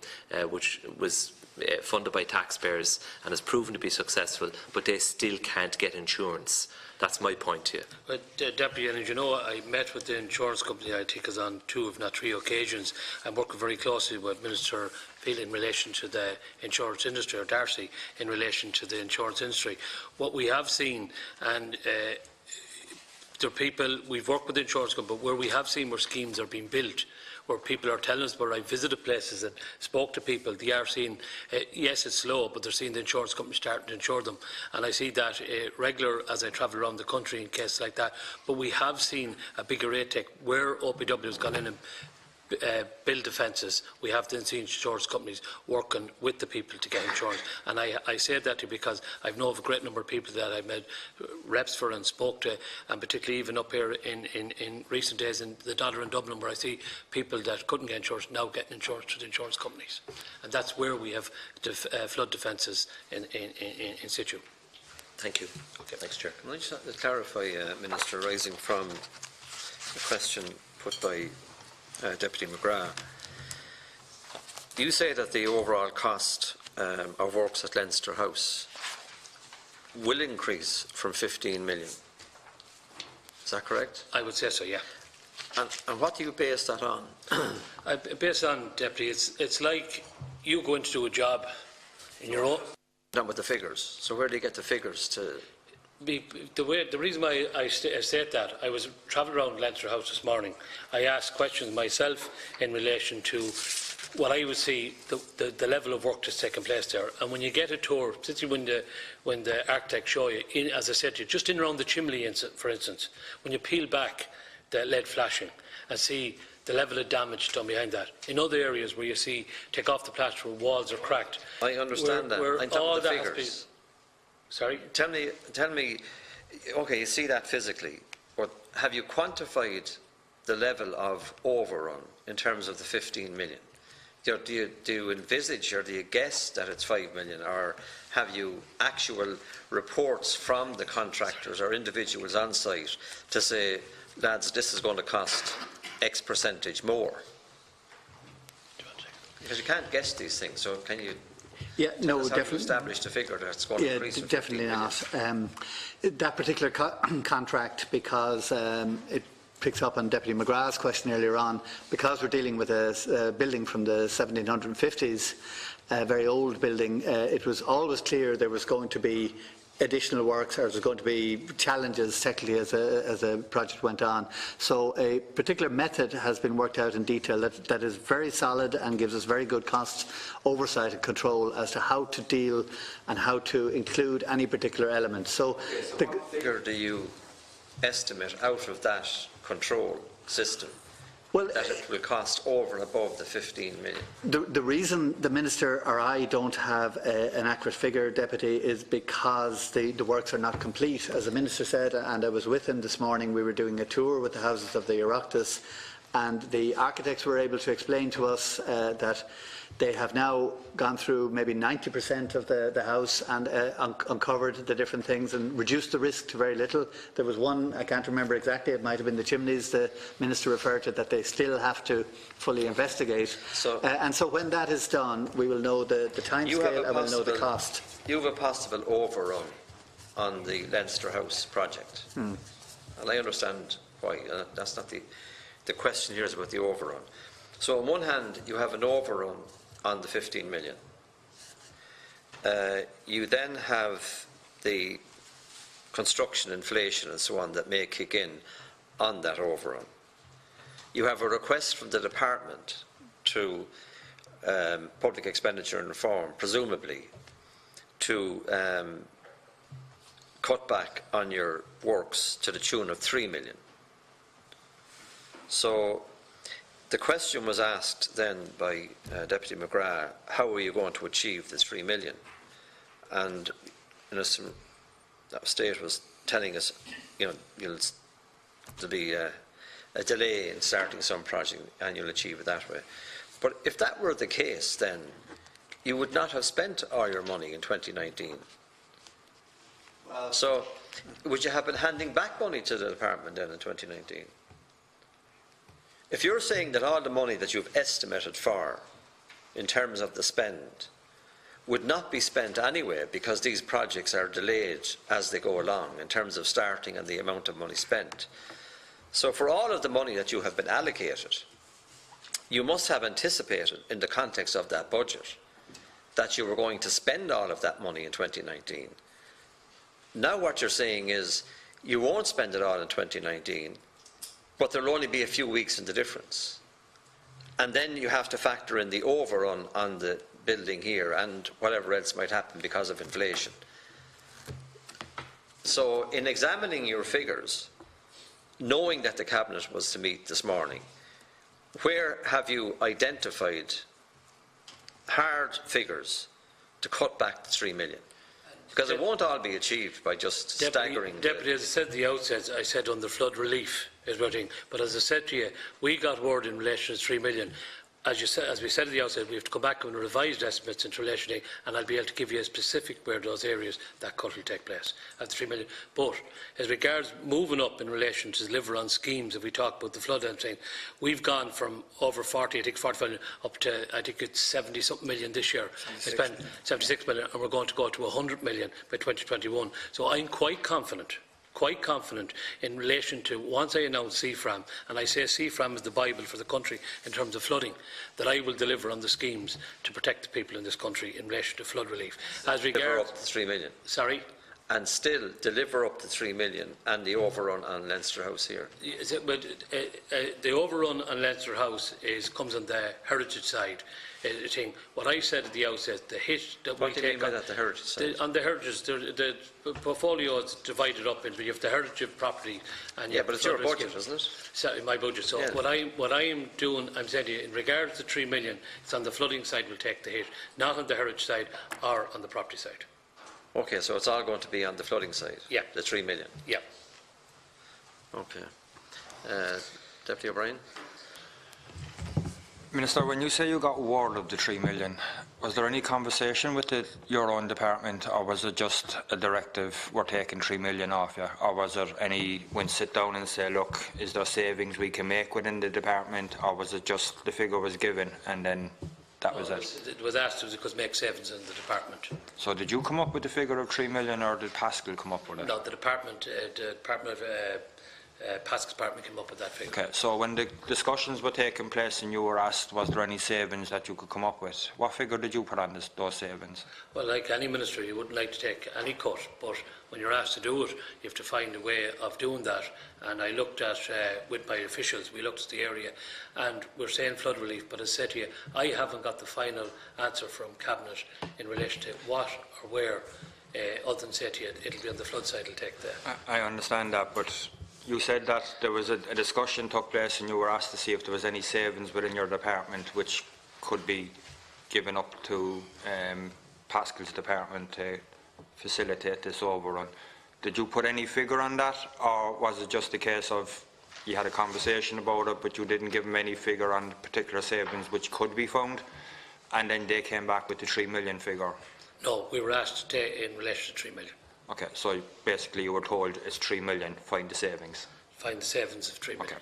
which was funded by taxpayers and has proven to be successful, but they still can't get insurance. That's my point to you. But, Deputy, and as you know, I met with the insurance company, I think is on 2 if not 3 occasions. I'm working very closely with Minister Peel in relation to the insurance industry, or Deasy in relation to the insurance industry. What we have seen, and there are people, we've worked with the insurance company, but where we have seen where schemes are being built, where people are telling us, where I visited places and spoke to people, they are seeing, yes, it's slow, but they're seeing the insurance company starting to insure them. And I see that regular as I travel around the country in cases like that. But we have seen a bigger rate take where OPW has gone in and build defences. We have then seen insurance companies working with the people to get insurance. And I say that to you because I know of a great number of people that I've met reps for and spoke to, and particularly even up here in recent days in the Dollar in Dublin, where I see people that couldn't get insurance now getting insurance through the insurance companies. And that's where we have flood defences in situ. Thank you. Okay, thanks, Chair. Can I just clarify, Minister, rising from the question put by Deputy McGrath? You say that the overall cost of works at Leinster House will increase from 15 million. Is that correct? I would say so, yeah. And what do you base that on? Based on, Deputy, it's like you going to do a job in your own... Not with the figures. So where do you get the figures to... The reason why I state that, I was travelling around Leinster House this morning. I asked questions myself in relation to what I would see the level of work that's taking place there. And when you get a tour, particularly when the architects show you, as I said to you, just in around the chimney, for instance, when you peel back the lead flashing and see the level of damage done behind that. In other areas where you see, take off the plaster, walls are cracked. I understand that. I'm talking the figures. Sorry? Tell me, okay, you see that physically, but have you quantified the level of overrun in terms of the 15 million? Do you envisage or do you guess that it's 5 million, or have you actual reports from the contractors or individuals on site to say, lads, this is going to cost X percentage more? Because you can't guess these things, so can you... Yeah, no, definitely. Establish the figure that's going to increase. Definitely not. That particular contract, because it picks up on Deputy McGrath's question earlier on, because we're dealing with a building from the 1750s, a very old building, it was always clear there was going to be additional works, or there was going to be challenges technically as a project went on. So a particular method has been worked out in detail that is very solid and gives us very good cost oversight and control as to how to deal and how to include any particular element. So, what figure do you estimate out of that control system that it will cost over and above the 15 million? The reason the Minister or I don't have an accurate figure, Deputy, is because the works are not complete. As the Minister said, and I was with him this morning, we were doing a tour with the houses of the Oireachtas, and the architects were able to explain to us that they have now gone through maybe 90% of the house and uncovered the different things and reduced the risk to very little. There was one, I can't remember exactly, it might have been the chimneys the Minister referred to, that they still have to fully investigate. And so when that is done, we will know the time scale and we'll know the cost. You have a possible overrun on the Leinster House project. And I understand why. That's not the question here is about the overrun. So on one hand, you have an overrun on the 15 million. You then have the construction inflation and so on that may kick in on that overrun. You have a request from the department to public expenditure and reform, presumably, to cut back on your works to the tune of 3 million. So the question was asked then by Deputy McGrath, how are you going to achieve this 3 million? And that state was telling us, there'll be a delay in starting some project and you'll achieve it that way. But if that were the case, then you would not have spent all your money in 2019. So would you have been handing back money to the department then in 2019? If you're saying that all the money that you've estimated for in terms of the spend would not be spent anyway because these projects are delayed as they go along in terms of starting and the amount of money spent. So for all of the money that you have been allocated, you must have anticipated in the context of that budget that you were going to spend all of that money in 2019. Now what you're saying is you won't spend it all in 2019, but there will only be a few weeks in the difference. And then you have to factor in the overrun on the building here and whatever else might happen because of inflation. So in examining your figures, knowing that the Cabinet was to meet this morning, where have you identified hard figures to cut back the 3 million? Because it won't all be achieved by just staggering. Deputy, as I said at the outset, I said under flood relief is one thing. But as I said to you, we got word in relation to 3 million. As we said at the outset, we have to come back with revised estimates in relation to, and I'll be able to give you a specific where those areas that cut will take place at the 3 million. But as regards moving up in relation to deliver on schemes, if we talk about the flood, I'm saying we've gone from over 40, I think 45 million, up to I think it's 70-something million this year. We spent 76 million, and we're going to go to 100 million by 2021. So I'm quite confident quite confident in relation to, once I announce CFRAM, and I say CFRAM is the Bible for the country in terms of flooding, that I will deliver on the schemes to protect the people in this country in relation to flood relief. As Deliver regards... up to 3 million. Sorry? And still deliver up to 3 million and the overrun on Leinster House here. But the overrun on Leinster House comes on the heritage side. Thing. What I said at the outset, the hit that what we do you take mean by that, the heritage side? on the heritage, the portfolio is divided up into, you have the heritage of property, and yeah, but it's your budget, isn't it? So, my budget. So yeah. what I am doing, I'm saying to you, in regards to 3 million, it's on the flooding side we'll take the hit, not on the heritage side or on the property side. Okay, so it's all going to be on the flooding side? Yeah. The 3 million? Yeah. Okay. Deputy O'Brien? Minister, when you say you got word of the 3 million, was there any conversation with your own department, or was it just a directive, we're taking 3 million off you? Or was there any, when sit down and say, look, is there savings we can make within the department, or was it just the figure was given and then that was it? It was asked if it could make savings in the department. So did you come up with the figure of 3 million, or did Pascal come up with it? No, the Department of Pascal's department came up with that figure. Okay, so when the discussions were taking place and you were asked was there any savings that you could come up with, what figure did you put on those savings? Well, like any minister, you wouldn't like to take any cut, but when you're asked to do it, you have to find a way of doing that. And I looked at, with my officials, we looked at the area, and we're saying flood relief, but as I said to you, I haven't got the final answer from Cabinet in relation to what or where, other than say to you, it'll be on the flood side, it'll take the... I understand that, but you said that there was a discussion took place and you were asked to see if there was any savings within your department which could be given up to Pascal's department to facilitate this overrun. Did you put any figure on that, or was it just a case of you had a conversation about it but you didn't give them any figure on particular savings which could be found, and then they came back with the 3 million figure? No, we were asked to, in relation to 3 million. Okay, so basically you were told it's 3 million, find the savings. Find the savings of 3 million.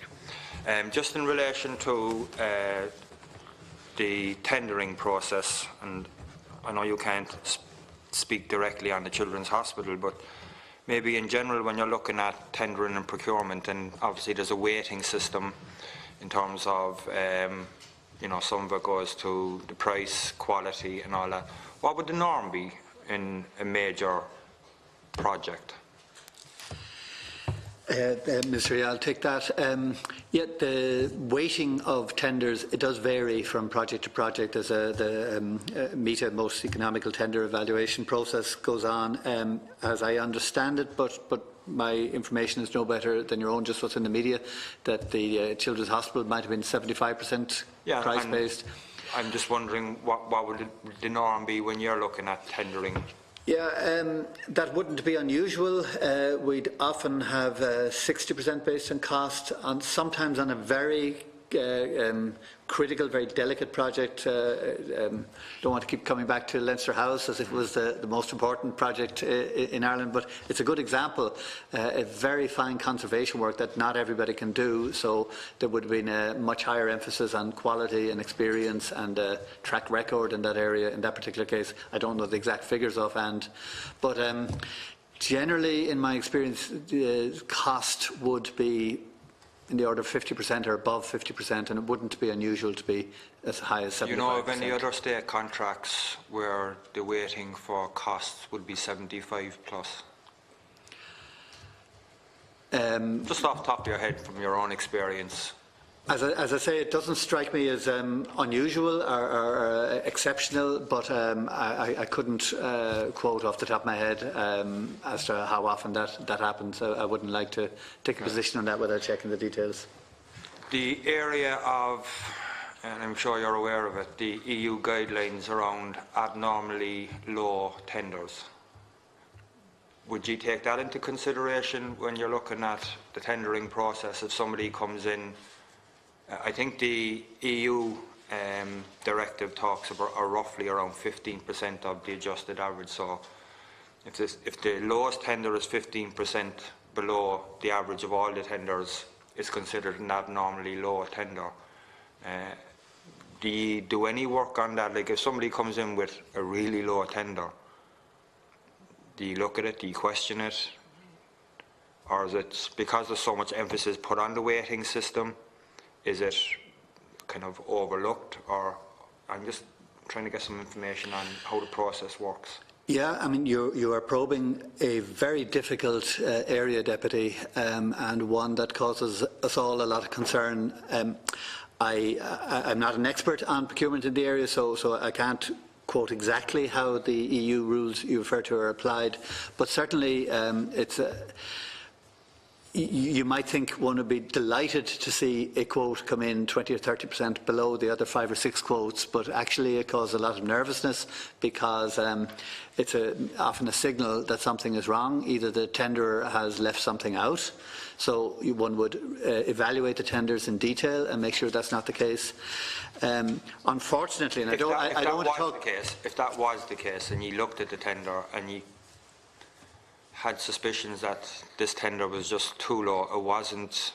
Okay. Just in relation to the tendering process, and I know you can't speak directly on the Children's Hospital, but maybe in general when you're looking at tendering and procurement, and obviously there's a weighting system in terms of, you know, some of it goes to the price, quality and all that. What would the norm be in a major project? Mr. I'll take that. Yet the weighting of tenders, it does vary from project to project. There's the META, most economical tender evaluation process, goes on, as I understand it, but my information is no better than your own, just what's in the media, that the Children's Hospital might have been 75% price-based. I'm just wondering what would the norm be when you're looking at tendering? Yeah, that wouldn't be unusual. We'd often have 60% based on cost, and sometimes on a very critical, very delicate project. Don't want to keep coming back to Leinster House as if it was the most important project in Ireland, but it's a good example. A very fine conservation work that not everybody can do, so there would have been a much higher emphasis on quality and experience and track record in that area. In that particular case, I don't know the exact figures offhand, but generally, in my experience, the cost would be in the order of 50% or above 50%, and it wouldn't be unusual to be as high as 75%. Do you know of any other state contracts where the weighting for costs would be 75 plus? Just off the top of your head, from your own experience. As I say, it doesn't strike me as unusual or exceptional, but I couldn't quote off the top of my head as to how often that happens. I wouldn't like to take a position on that without checking the details. The area of, and I'm sure you're aware of it, the EU guidelines around abnormally low tenders. Would you take that into consideration when you're looking at the tendering process? If somebody comes in, I think the EU directive talks about roughly around 15% of the adjusted average. So if the lowest tender is 15% below the average of all the tenders, it's considered an abnormally low tender. Do you do any work on that? Like if somebody comes in with a really low tender, do you look at it? Do you question it? or is it because there's so much emphasis put on the weighting system? Is it kind of overlooked, or I'm just trying to get some information on how the process works? Yeah, I mean, you are probing a very difficult area, Deputy, and one that causes us all a lot of concern. I'm not an expert on procurement in the area, so I can't quote exactly how the EU rules you refer to are applied, but certainly you might think one would be delighted to see a quote come in 20 or 30% below the other 5 or 6 quotes, but actually it causes a lot of nervousness because it's often a signal that something is wrong. Either the tenderer has left something out, so one would evaluate the tenders in detail and make sure that's not the case. Unfortunately, and I don't want to talk... If that was the case and you looked at the tender and you had suspicions that this tender was just too low, it wasn't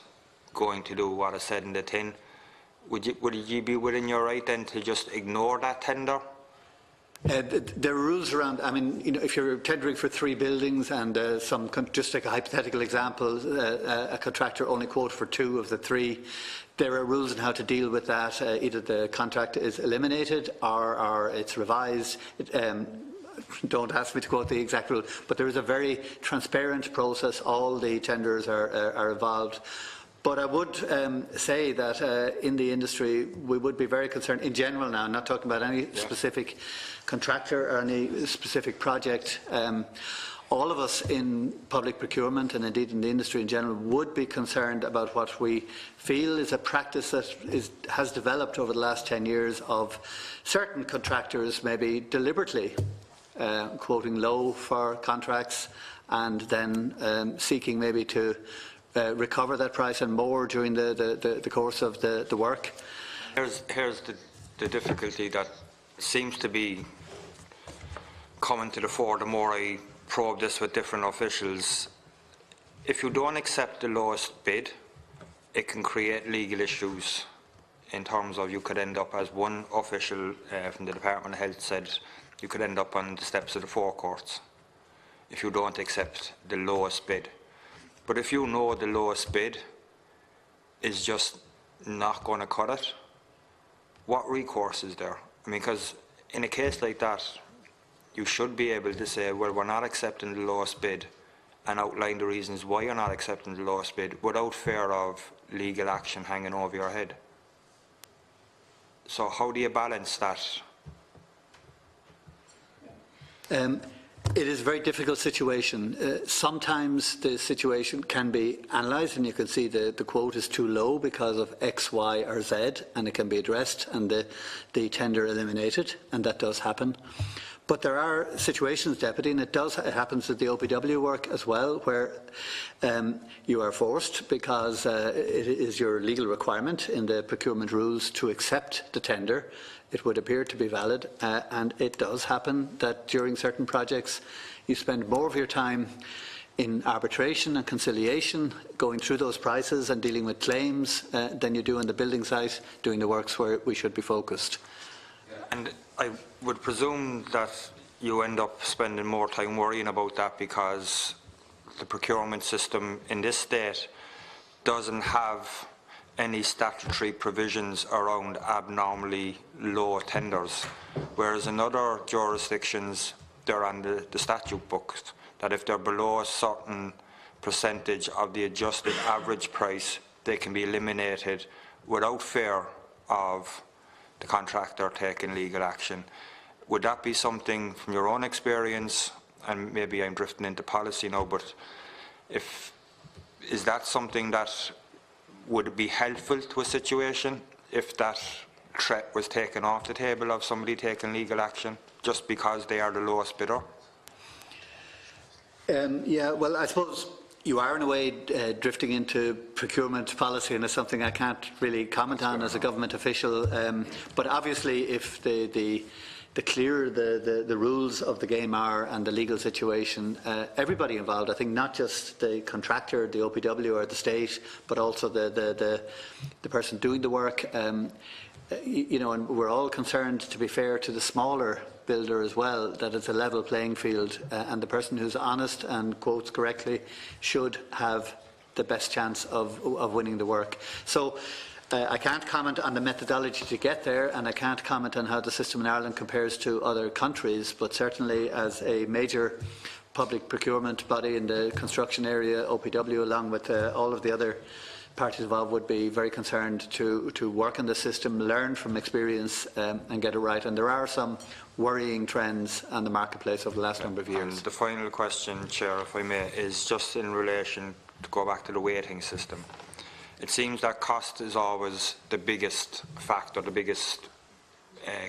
going to do what it said in the tin, would you be within your right then to just ignore that tender? There are rules around. I mean, you know, if you're tendering for 3 buildings and just take a hypothetical example, a contractor only quoted for 2 of the 3, there are rules on how to deal with that. Either the contract is eliminated or it's revised. Don't ask me to quote the exact rule, but there is a very transparent process. All the tenders are involved. But I would say that in the industry we would be very concerned in general now, not talking about any specific contractor or any specific project. All of us in public procurement and indeed in the industry in general would be concerned about what we feel is a practice that has developed over the last 10 years of certain contractors maybe deliberately quoting low for contracts and then seeking maybe to recover that price and more during the course of the work. Here's the difficulty that seems to be coming to the fore the more I probe this with different officials. If you don't accept the lowest bid, it can create legal issues in terms of you could end up, as one official from the Department of Health said, you could end up on the steps of the forecourts if you don't accept the lowest bid. But if you know the lowest bid is just not going to cut it, what recourse is there? I mean, because in a case like that, you should be able to say, well, we're not accepting the lowest bid, and outline the reasons why you're not accepting the lowest bid without fear of legal action hanging over your head. So how do you balance that? It is a very difficult situation. Sometimes the situation can be analysed and you can see the quote is too low because of X, Y or Z, and it can be addressed and the tender eliminated, and that does happen. But there are situations, Deputy, and it happens with the OPW work as well, where you are forced, because it is your legal requirement in the procurement rules to accept the tender. It would appear to be valid, and it does happen that during certain projects you spend more of your time in arbitration and conciliation, going through those prices and dealing with claims than you do on the building site, doing the works where we should be focused. And I would presume that you end up spending more time worrying about that because the procurement system in this state doesn't have any statutory provisions around abnormally low tenders, whereas in other jurisdictions they're on the statute books that if they're below a certain percentage of the adjusted average price, they can be eliminated without fear of the contractor taking legal action. Would that be something from your own experience, and maybe I'm drifting into policy now, but is that something that would be helpful to a situation if that threat was taken off the table of somebody taking legal action just because they are the lowest bidder? Yeah, well, I suppose you are in a way drifting into procurement policy, and it's something I can't really comment on as a government official. But obviously, if the clearer the rules of the game are and the legal situation, everybody involved, I think not just the contractor, the OPW or the state, but also the person doing the work, you know, and we're all concerned, to be fair to the smaller builder as well, that it's a level playing field, and the person who's honest and quotes correctly should have the best chance of winning the work. So I can't comment on the methodology to get there, and I can't comment on how the system in Ireland compares to other countries, but certainly as a major public procurement body in the construction area, OPW, along with all of the other parties involved, would be very concerned to work on the system, learn from experience and get it right. And there are some worrying trends on the marketplace over the last number of years. And the final question, Chair, if I may, is just in relation to go back to the weighting system. It seems that cost is always the biggest factor, the biggest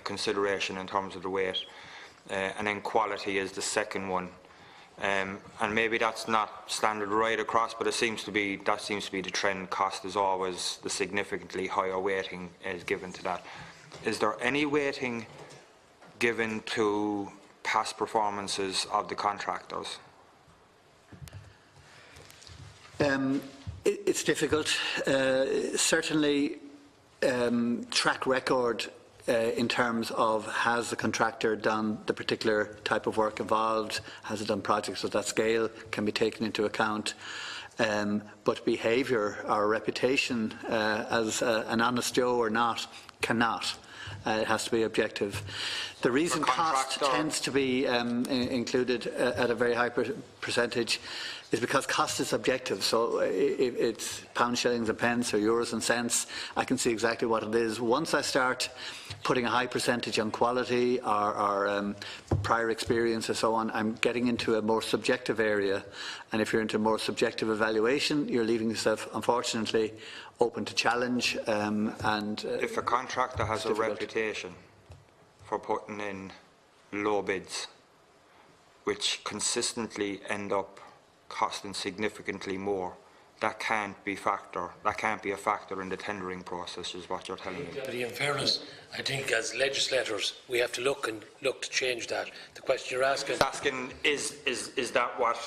consideration in terms of the weight, and then quality is the second one. And maybe that's not standard right across, but that seems to be the trend. Cost is always the significantly higher weighting is given to that. Is there any weighting given to past performances of the contractors? It's difficult. Certainly, track record in terms of has the contractor done the particular type of work involved, has it done projects of that scale, can be taken into account. But behaviour or reputation as an honest Joe or not cannot. It has to be objective. The reason cost tends to be included at a very high percentage is because cost is subjective. So if it's pounds, shillings and pence or euros and cents, I can see exactly what it is. Once I start putting a high percentage on quality or prior experience and so on, I'm getting into a more subjective area. And if you're into more subjective evaluation, you're leaving yourself, unfortunately, open to challenge. If a contractor has a reputation for putting in low bids, which consistently end up costing significantly more, that can't be a factor in the tendering process, is what you're telling me. But in fairness, I think as legislators we have to look to change that. The question you're asking, is that what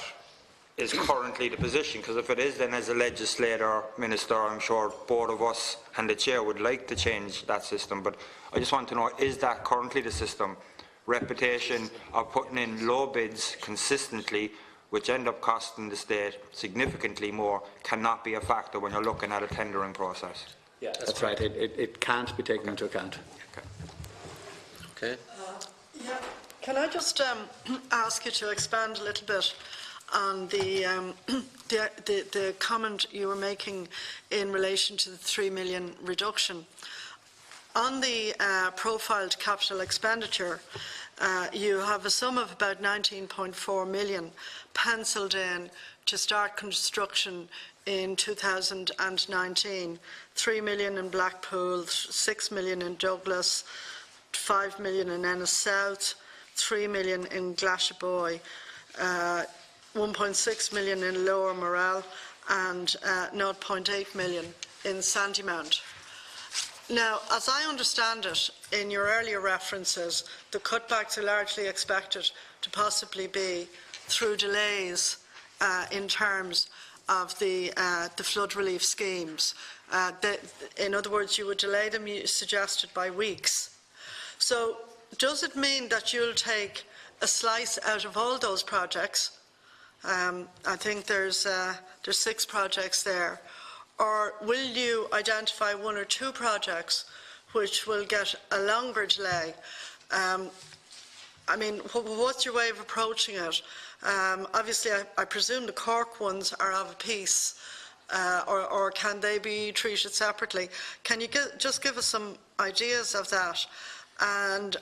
is currently the position? Because if it is, then as a legislator, Minister, I'm sure both of us and the Chair would like to change that system. But I just want to know, is that currently the system? Reputation of putting in low bids consistently, which end up costing the state significantly more, cannot be a factor when you're looking at a tendering process. Yeah, that's right. It can't be taken into account. Okay. Yeah. Can I just ask you to expand a little bit on the comment you were making in relation to the 3 million reduction? On the profiled capital expenditure, you have a sum of about 19.4 million pencilled in to start construction in 2019. 3 million in Blackpool, 6 million in Douglas, 5 million in Ennis South, 3 million in Glasheboy, 1.6 million in Lower Morale, and 0.8 million in Sandymount. Now, as I understand it, in your earlier references, the cutbacks are largely expected to possibly be through delays in terms of the flood relief schemes. In other words, you would delay them, you suggested, by weeks. So does it mean that you'll take a slice out of all those projects? I think there's 6 projects there. Or will you identify 1 or 2 projects which will get a longer delay? I mean, what's your way of approaching it? Obviously, I presume the Cork ones are of a piece, or can they be treated separately? Can you just give us some ideas of that?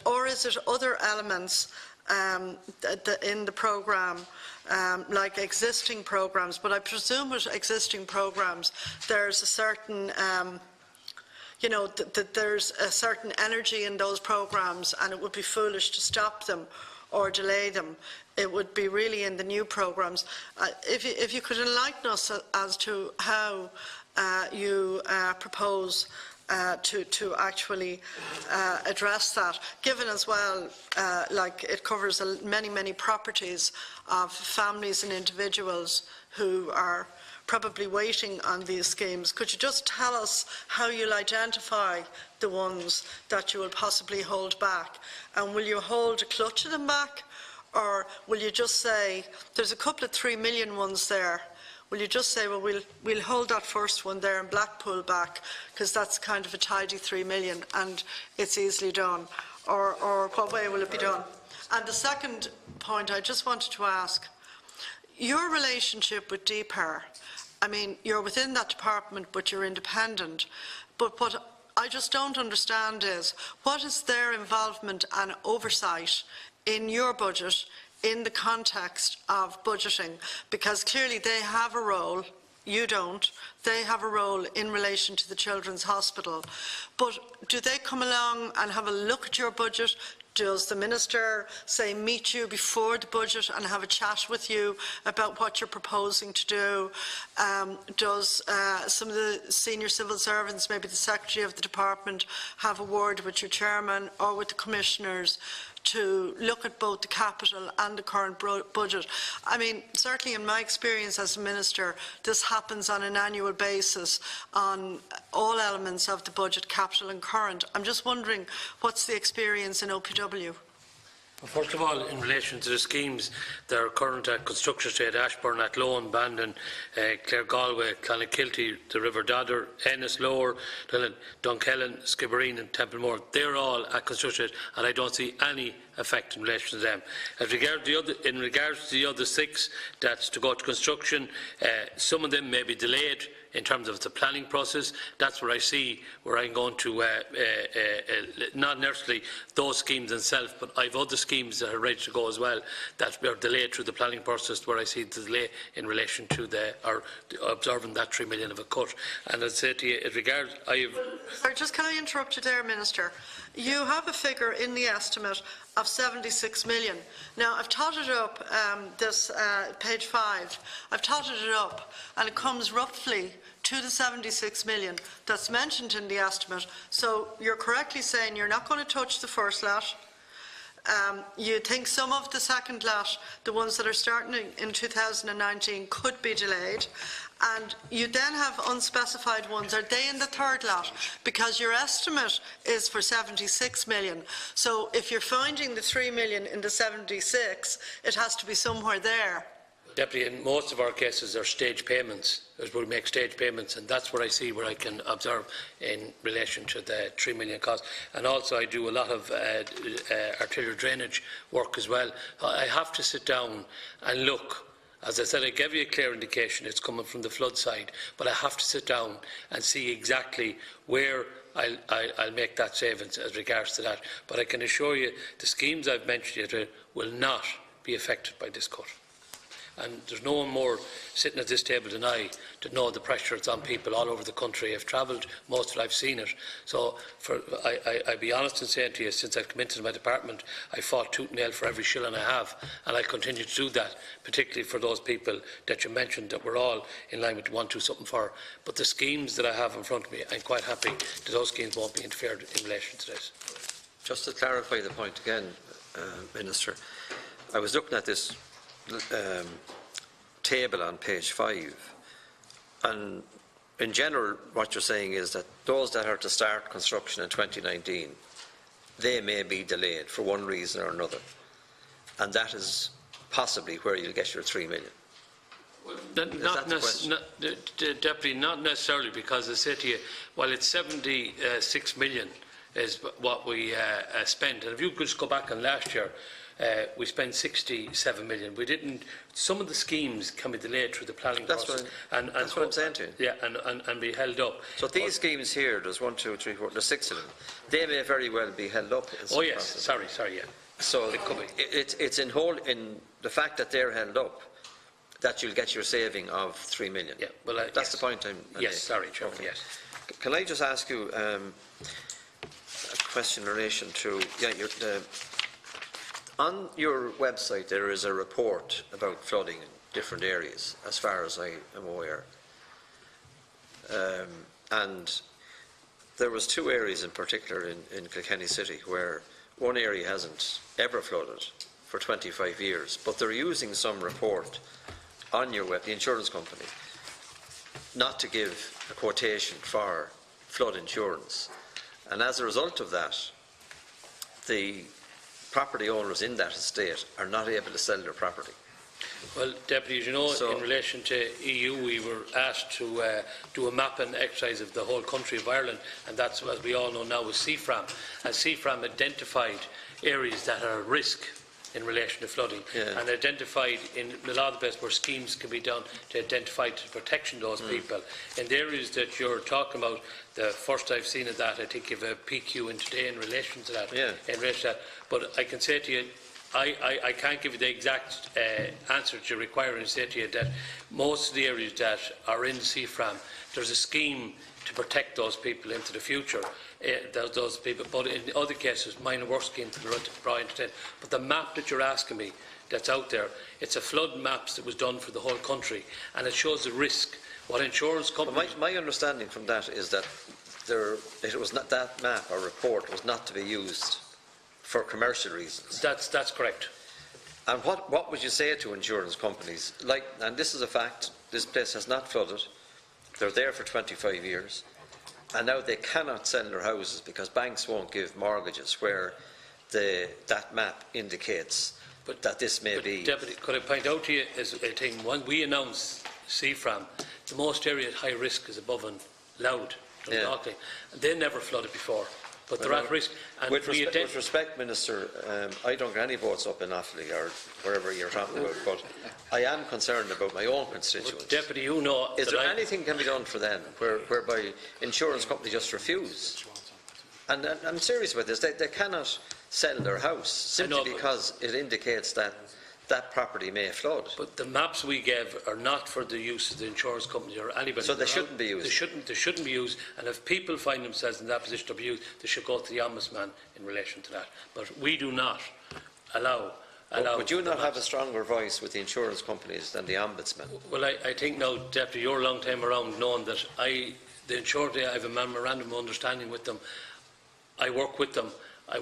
Or is it other elements in the programme, like existing programmes? But I presume with existing programmes there's a certain there's a certain energy in those programmes, and it would be foolish to stop them or delay them. It would be really in the new programmes. If you could enlighten us as to how you propose to actually address that, given as well, like it covers many properties of families and individuals who are probably waiting on these schemes. Could you just tell us how you'll identify the ones that you will possibly hold back? And will you hold a clutch of them back? Or will you just say, there's a couple of 3 million ones there, will you just say, well, we'll hold that first one there in Blackpool back, because that's kind of a tidy 3 million and it's easily done? Or what way will it be done? And the second point I just wanted to ask, your relationship with DPAR, I mean, you're within that department, but you're independent. But what I just don't understand is, what is their involvement and oversight in your budget in the context of budgeting? Because clearly they have a role, you don't. They have a role in relation to the Children's Hospital. But do they come along and have a look at your budget? Does the Minister, say, meet you before the budget and have a chat with you about what you're proposing to do? Does some of the senior civil servants, maybe the Secretary of the Department, have a word with your Chairman or with the Commissioners to look at both the capital and the current budget? I mean, certainly in my experience as a Minister, this happens on an annual basis on all elements of the budget, capital and current. I'm just wondering, what's the experience in OPW? Well, first of all, in relation to the schemes that are current at construction state, Ashbourne, Athlone, Bandon, Clare Galway, Clonakilty, the River Dodder, Ennis, Lower, Dunkellen, Skibbereen and Templemore, they're all at construction state, and I don't see any effect in relation to them. In regards to the other 6 that's to go to construction, some of them may be delayed in terms of the planning process. That's where I see where I'm going to, not necessarily those schemes themselves, but I have other schemes that are ready to go as well that are delayed through the planning process, where I see the delay in relation to observing that 3 million of a cut. And I'd say to you, in regard, Sorry, just can I interrupt you there, Minister? You have a figure in the estimate of 76 million. Now, I've totted it up, page 5, I've totted it up, and it comes roughly to the 76 million that's mentioned in the estimate. So you're correctly saying you're not going to touch the first lot. You think some of the second lot, the ones that are starting in 2019, could be delayed. And you then have unspecified ones. Are they in the third lot? Because your estimate is for 76 million. So if you're finding the 3 million in the 76, it has to be somewhere there. Deputy, in most of our cases are stage payments, as we make stage payments, and that's where I see where I can observe in relation to the 3 million cost. And also I do a lot of arterial drainage work as well. I have to sit down and look. As I said, I gave you a clear indication it's coming from the flood side, but I have to sit down and see exactly where I'll make that savings as regards to that. But I can assure you the schemes I've mentioned here will not be affected by this cut. And there's no one more sitting at this table than I to know the pressure it's on people all over the country. I've travelled most of it, I've seen it. So I'll be honest in saying to you, since I've come into my department, I fought tooth and nail for every shilling I have, and I'll continue to do that, particularly for those people that you mentioned that we're all in line with want to do something for. But the schemes that I have in front of me, I'm quite happy that those schemes won't be interfered in relation to this. Just to clarify the point again, Minister, I was looking at this table on page 5, and in general what you're saying is that those that are to start construction in 2019, they may be delayed for one reason or another, and that is possibly where you'll get your 3 million. Well, Deputy, not necessarily, because I say to you, while it's 76 million is what we spent, and if you could just go back on last year, we spent 67 million. We didn't. Some of the schemes can be delayed through the planning process. That's what I'm saying to you. Yeah, and be held up. So these schemes here, there's 1, 2, 3, 4, there's 6 of them. They may very well be held up. Oh yes, sorry, yeah. So it's in the fact that they're held up that you'll get your saving of 3 million. Yeah, well, that's yes. the point I'm Yes, making. sorry, Chairman. Okay. Yes. Can I just ask you a question in relation to on your website there is a report about flooding in different areas, as far as I am aware. And there was 2 areas in particular in Kilkenny City where one area hasn't ever flooded for 25 years, but they're using some report on your web, the insurance company, not to give a quotation for flood insurance. And as a result of that, the property owners in that estate are not able to sell their property. Well, Deputy, as you know, in relation to EU, we were asked to do a mapping exercise of the whole country of Ireland, and that's, as we all know now, is CFRAM. And CFRAM identified areas that are at risk in relation to flooding, and identified in a lot of the places where schemes can be done to identify to protection those people. In the areas that you're talking about, the first I've seen of that, I think you have a PQ in today in relation to that. In relation to that. But I can say to you, I can't give you the exact answer that you require, and say to you that most of the areas that are in CFRAM, there's a scheme to protect those people into the future. Those people, but in other cases, minor work schemes can run to Brian. But the map that you're asking me, that's out there, it's a flood maps that was done for the whole country, and it shows the risk. What insurance companies? My understanding from that is that it was not, that map or report was not to be used for commercial reasons. That's correct. And what would you say to insurance companies? Like, and this is a fact, this place has not flooded. They're there for 25 years. And now they cannot sell their houses because banks won't give mortgages where that map indicates that this may be. Deputy, could I point out to you is a thing, when we announced CFRAM, the most area at high risk is above and Loud, and they never flooded before. But they're at risk. And with respect, Minister, I don't get any votes up in Offaly or wherever you're talking about, but I am concerned about my own constituents. Deputy, you know, is there anything can be done for them whereby insurance companies just refuse? And I'm serious about this. They cannot sell their house simply because it indicates that property may flood. But the maps we gave are not for the use of the insurance company or anybody. So they shouldn't be used? They shouldn't be used. And if people find themselves in that position to be used, they should go to the Ombudsman in relation to that. But we do not allow. Would you not have a stronger voice with the insurance companies than the Ombudsman? Well, I think now, Deputy, you're a long time around knowing that the insured, I have a memorandum of understanding with them. I work with them.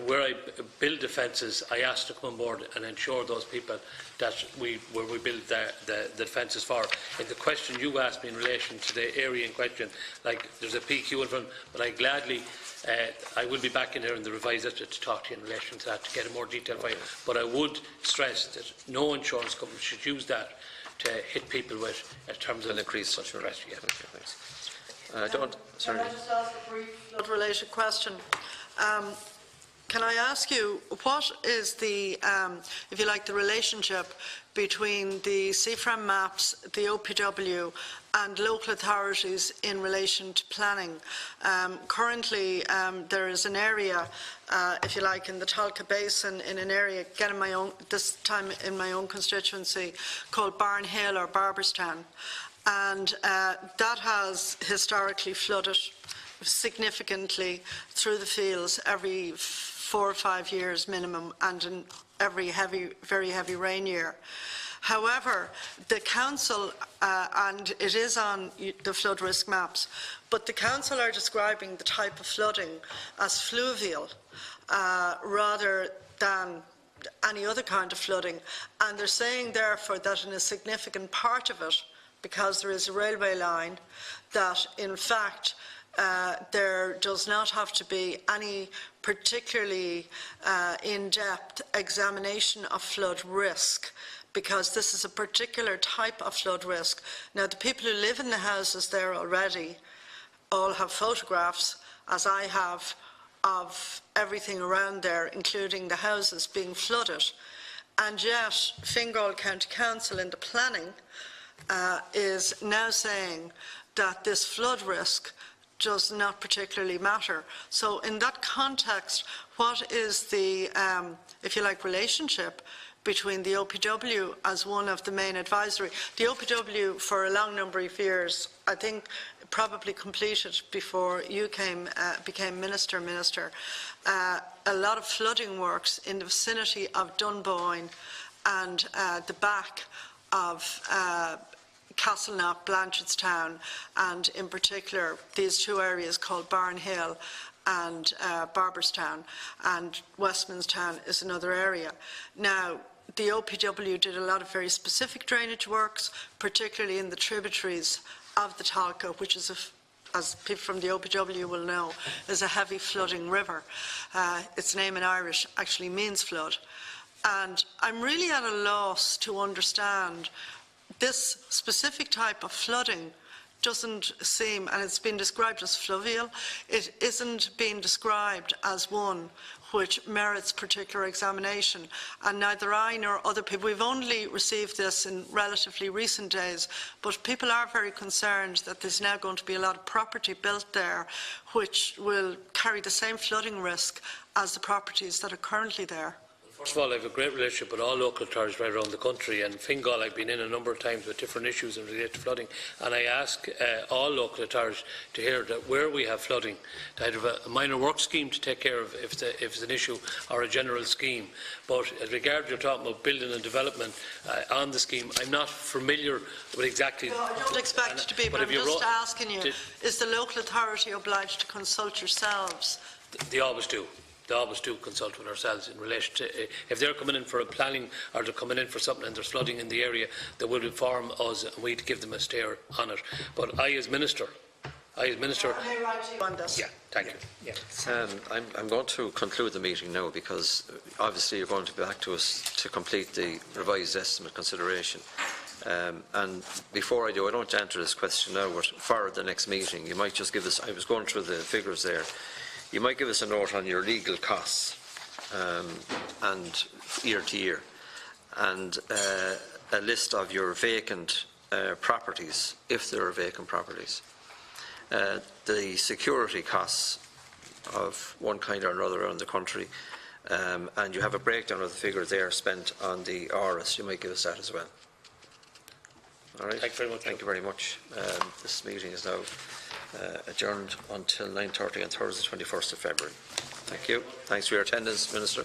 Where I build defences, I ask to come on board and ensure those people that where we build the defences for. In the question you asked me in relation to the area in question, like there's a PQ in front, but I gladly, I will be back in here in the revised to talk to you in relation to that to get a more detailed file. But I would stress that no insurance company should use that to hit people with in terms of increased insurance. Yeah. Okay, thanks. Sorry. Can I just ask a brief flood-related question? Can I ask you, what is the, if you like, the relationship between the CFRAM maps, the OPW and local authorities in relation to planning? Currently, there is an area, if you like, in the Talca Basin, in an area, again, this time in my own constituency, called Barnhill or Barberstown. And that has historically flooded significantly through the fields every 4 or 5 years minimum, and in every very heavy rain year. However, the council, and it is on the flood risk maps, but the council are describing the type of flooding as fluvial rather than any other kind of flooding, and they're saying therefore that in a significant part of it, because there is a railway line, that in fact there does not have to be any particularly in-depth examination of flood risk, because this is a particular type of flood risk. Now, the people who live in the houses there already all have photographs, as I have, of everything around there, including the houses being flooded. And yet, Fingal County Council in the planning is now saying that this flood risk does not particularly matter. So in that context, what is the, if you like, relationship between the OPW as one of the main advisory? The OPW for a long number of years, I think probably completed before you became Minister, a lot of flooding works in the vicinity of Dunboyne and the back of Castleknock, Blanchardstown, and in particular these two areas called Barnhill and Barberstown, and Westmanstown is another area. Now, the OPW did a lot of very specific drainage works, particularly in the tributaries of the Talca, which is, as people from the OPW will know, is a heavy flooding river. Its name in Irish actually means flood. And I'm really at a loss to understand this specific type of flooding doesn't seem, and it's been described as fluvial, it isn't being described as one which merits particular examination. And neither I nor other people, we've only received this in relatively recent days, but people are very concerned that there's now going to be a lot of property built there which will carry the same flooding risk as the properties that are currently there. First of all, I have a great relationship with all local authorities right around the country, and Fingal I've been in a number of times with different issues in relation to flooding, and I ask all local authorities to hear that where we have flooding, to either have a minor work scheme to take care of if it's an issue, or a general scheme. But as regards you're talking about building and development on the scheme, I'm not familiar with exactly... No, I don't expect it to be, but I'm just asking you, is the local authority obliged to consult yourselves? They always do. They always do consult with ourselves in relation to if they're coming in for a planning or they're coming in for something and there's flooding in the area, they will inform us and we'd give them a steer on it. But I as Minister, on this. yeah, thank you. Yeah. I'm going to conclude the meeting now because obviously you're going to be back to us to complete the revised estimate consideration. And before I do, I don't answer this question now, but for the next meeting, you might just give us, I was going through the figures there, you might give us a note on your legal costs and year to year, and a list of your vacant properties, if there are vacant properties. The security costs of one kind or another around the country, and you have a breakdown of the figures there spent on the RS. You might give us that as well. All right. Thank you very much. Thank you very much. This meeting is now adjourned until 9:30 on Thursday, 21st of February. Thank you. Thanks for your attendance, Minister.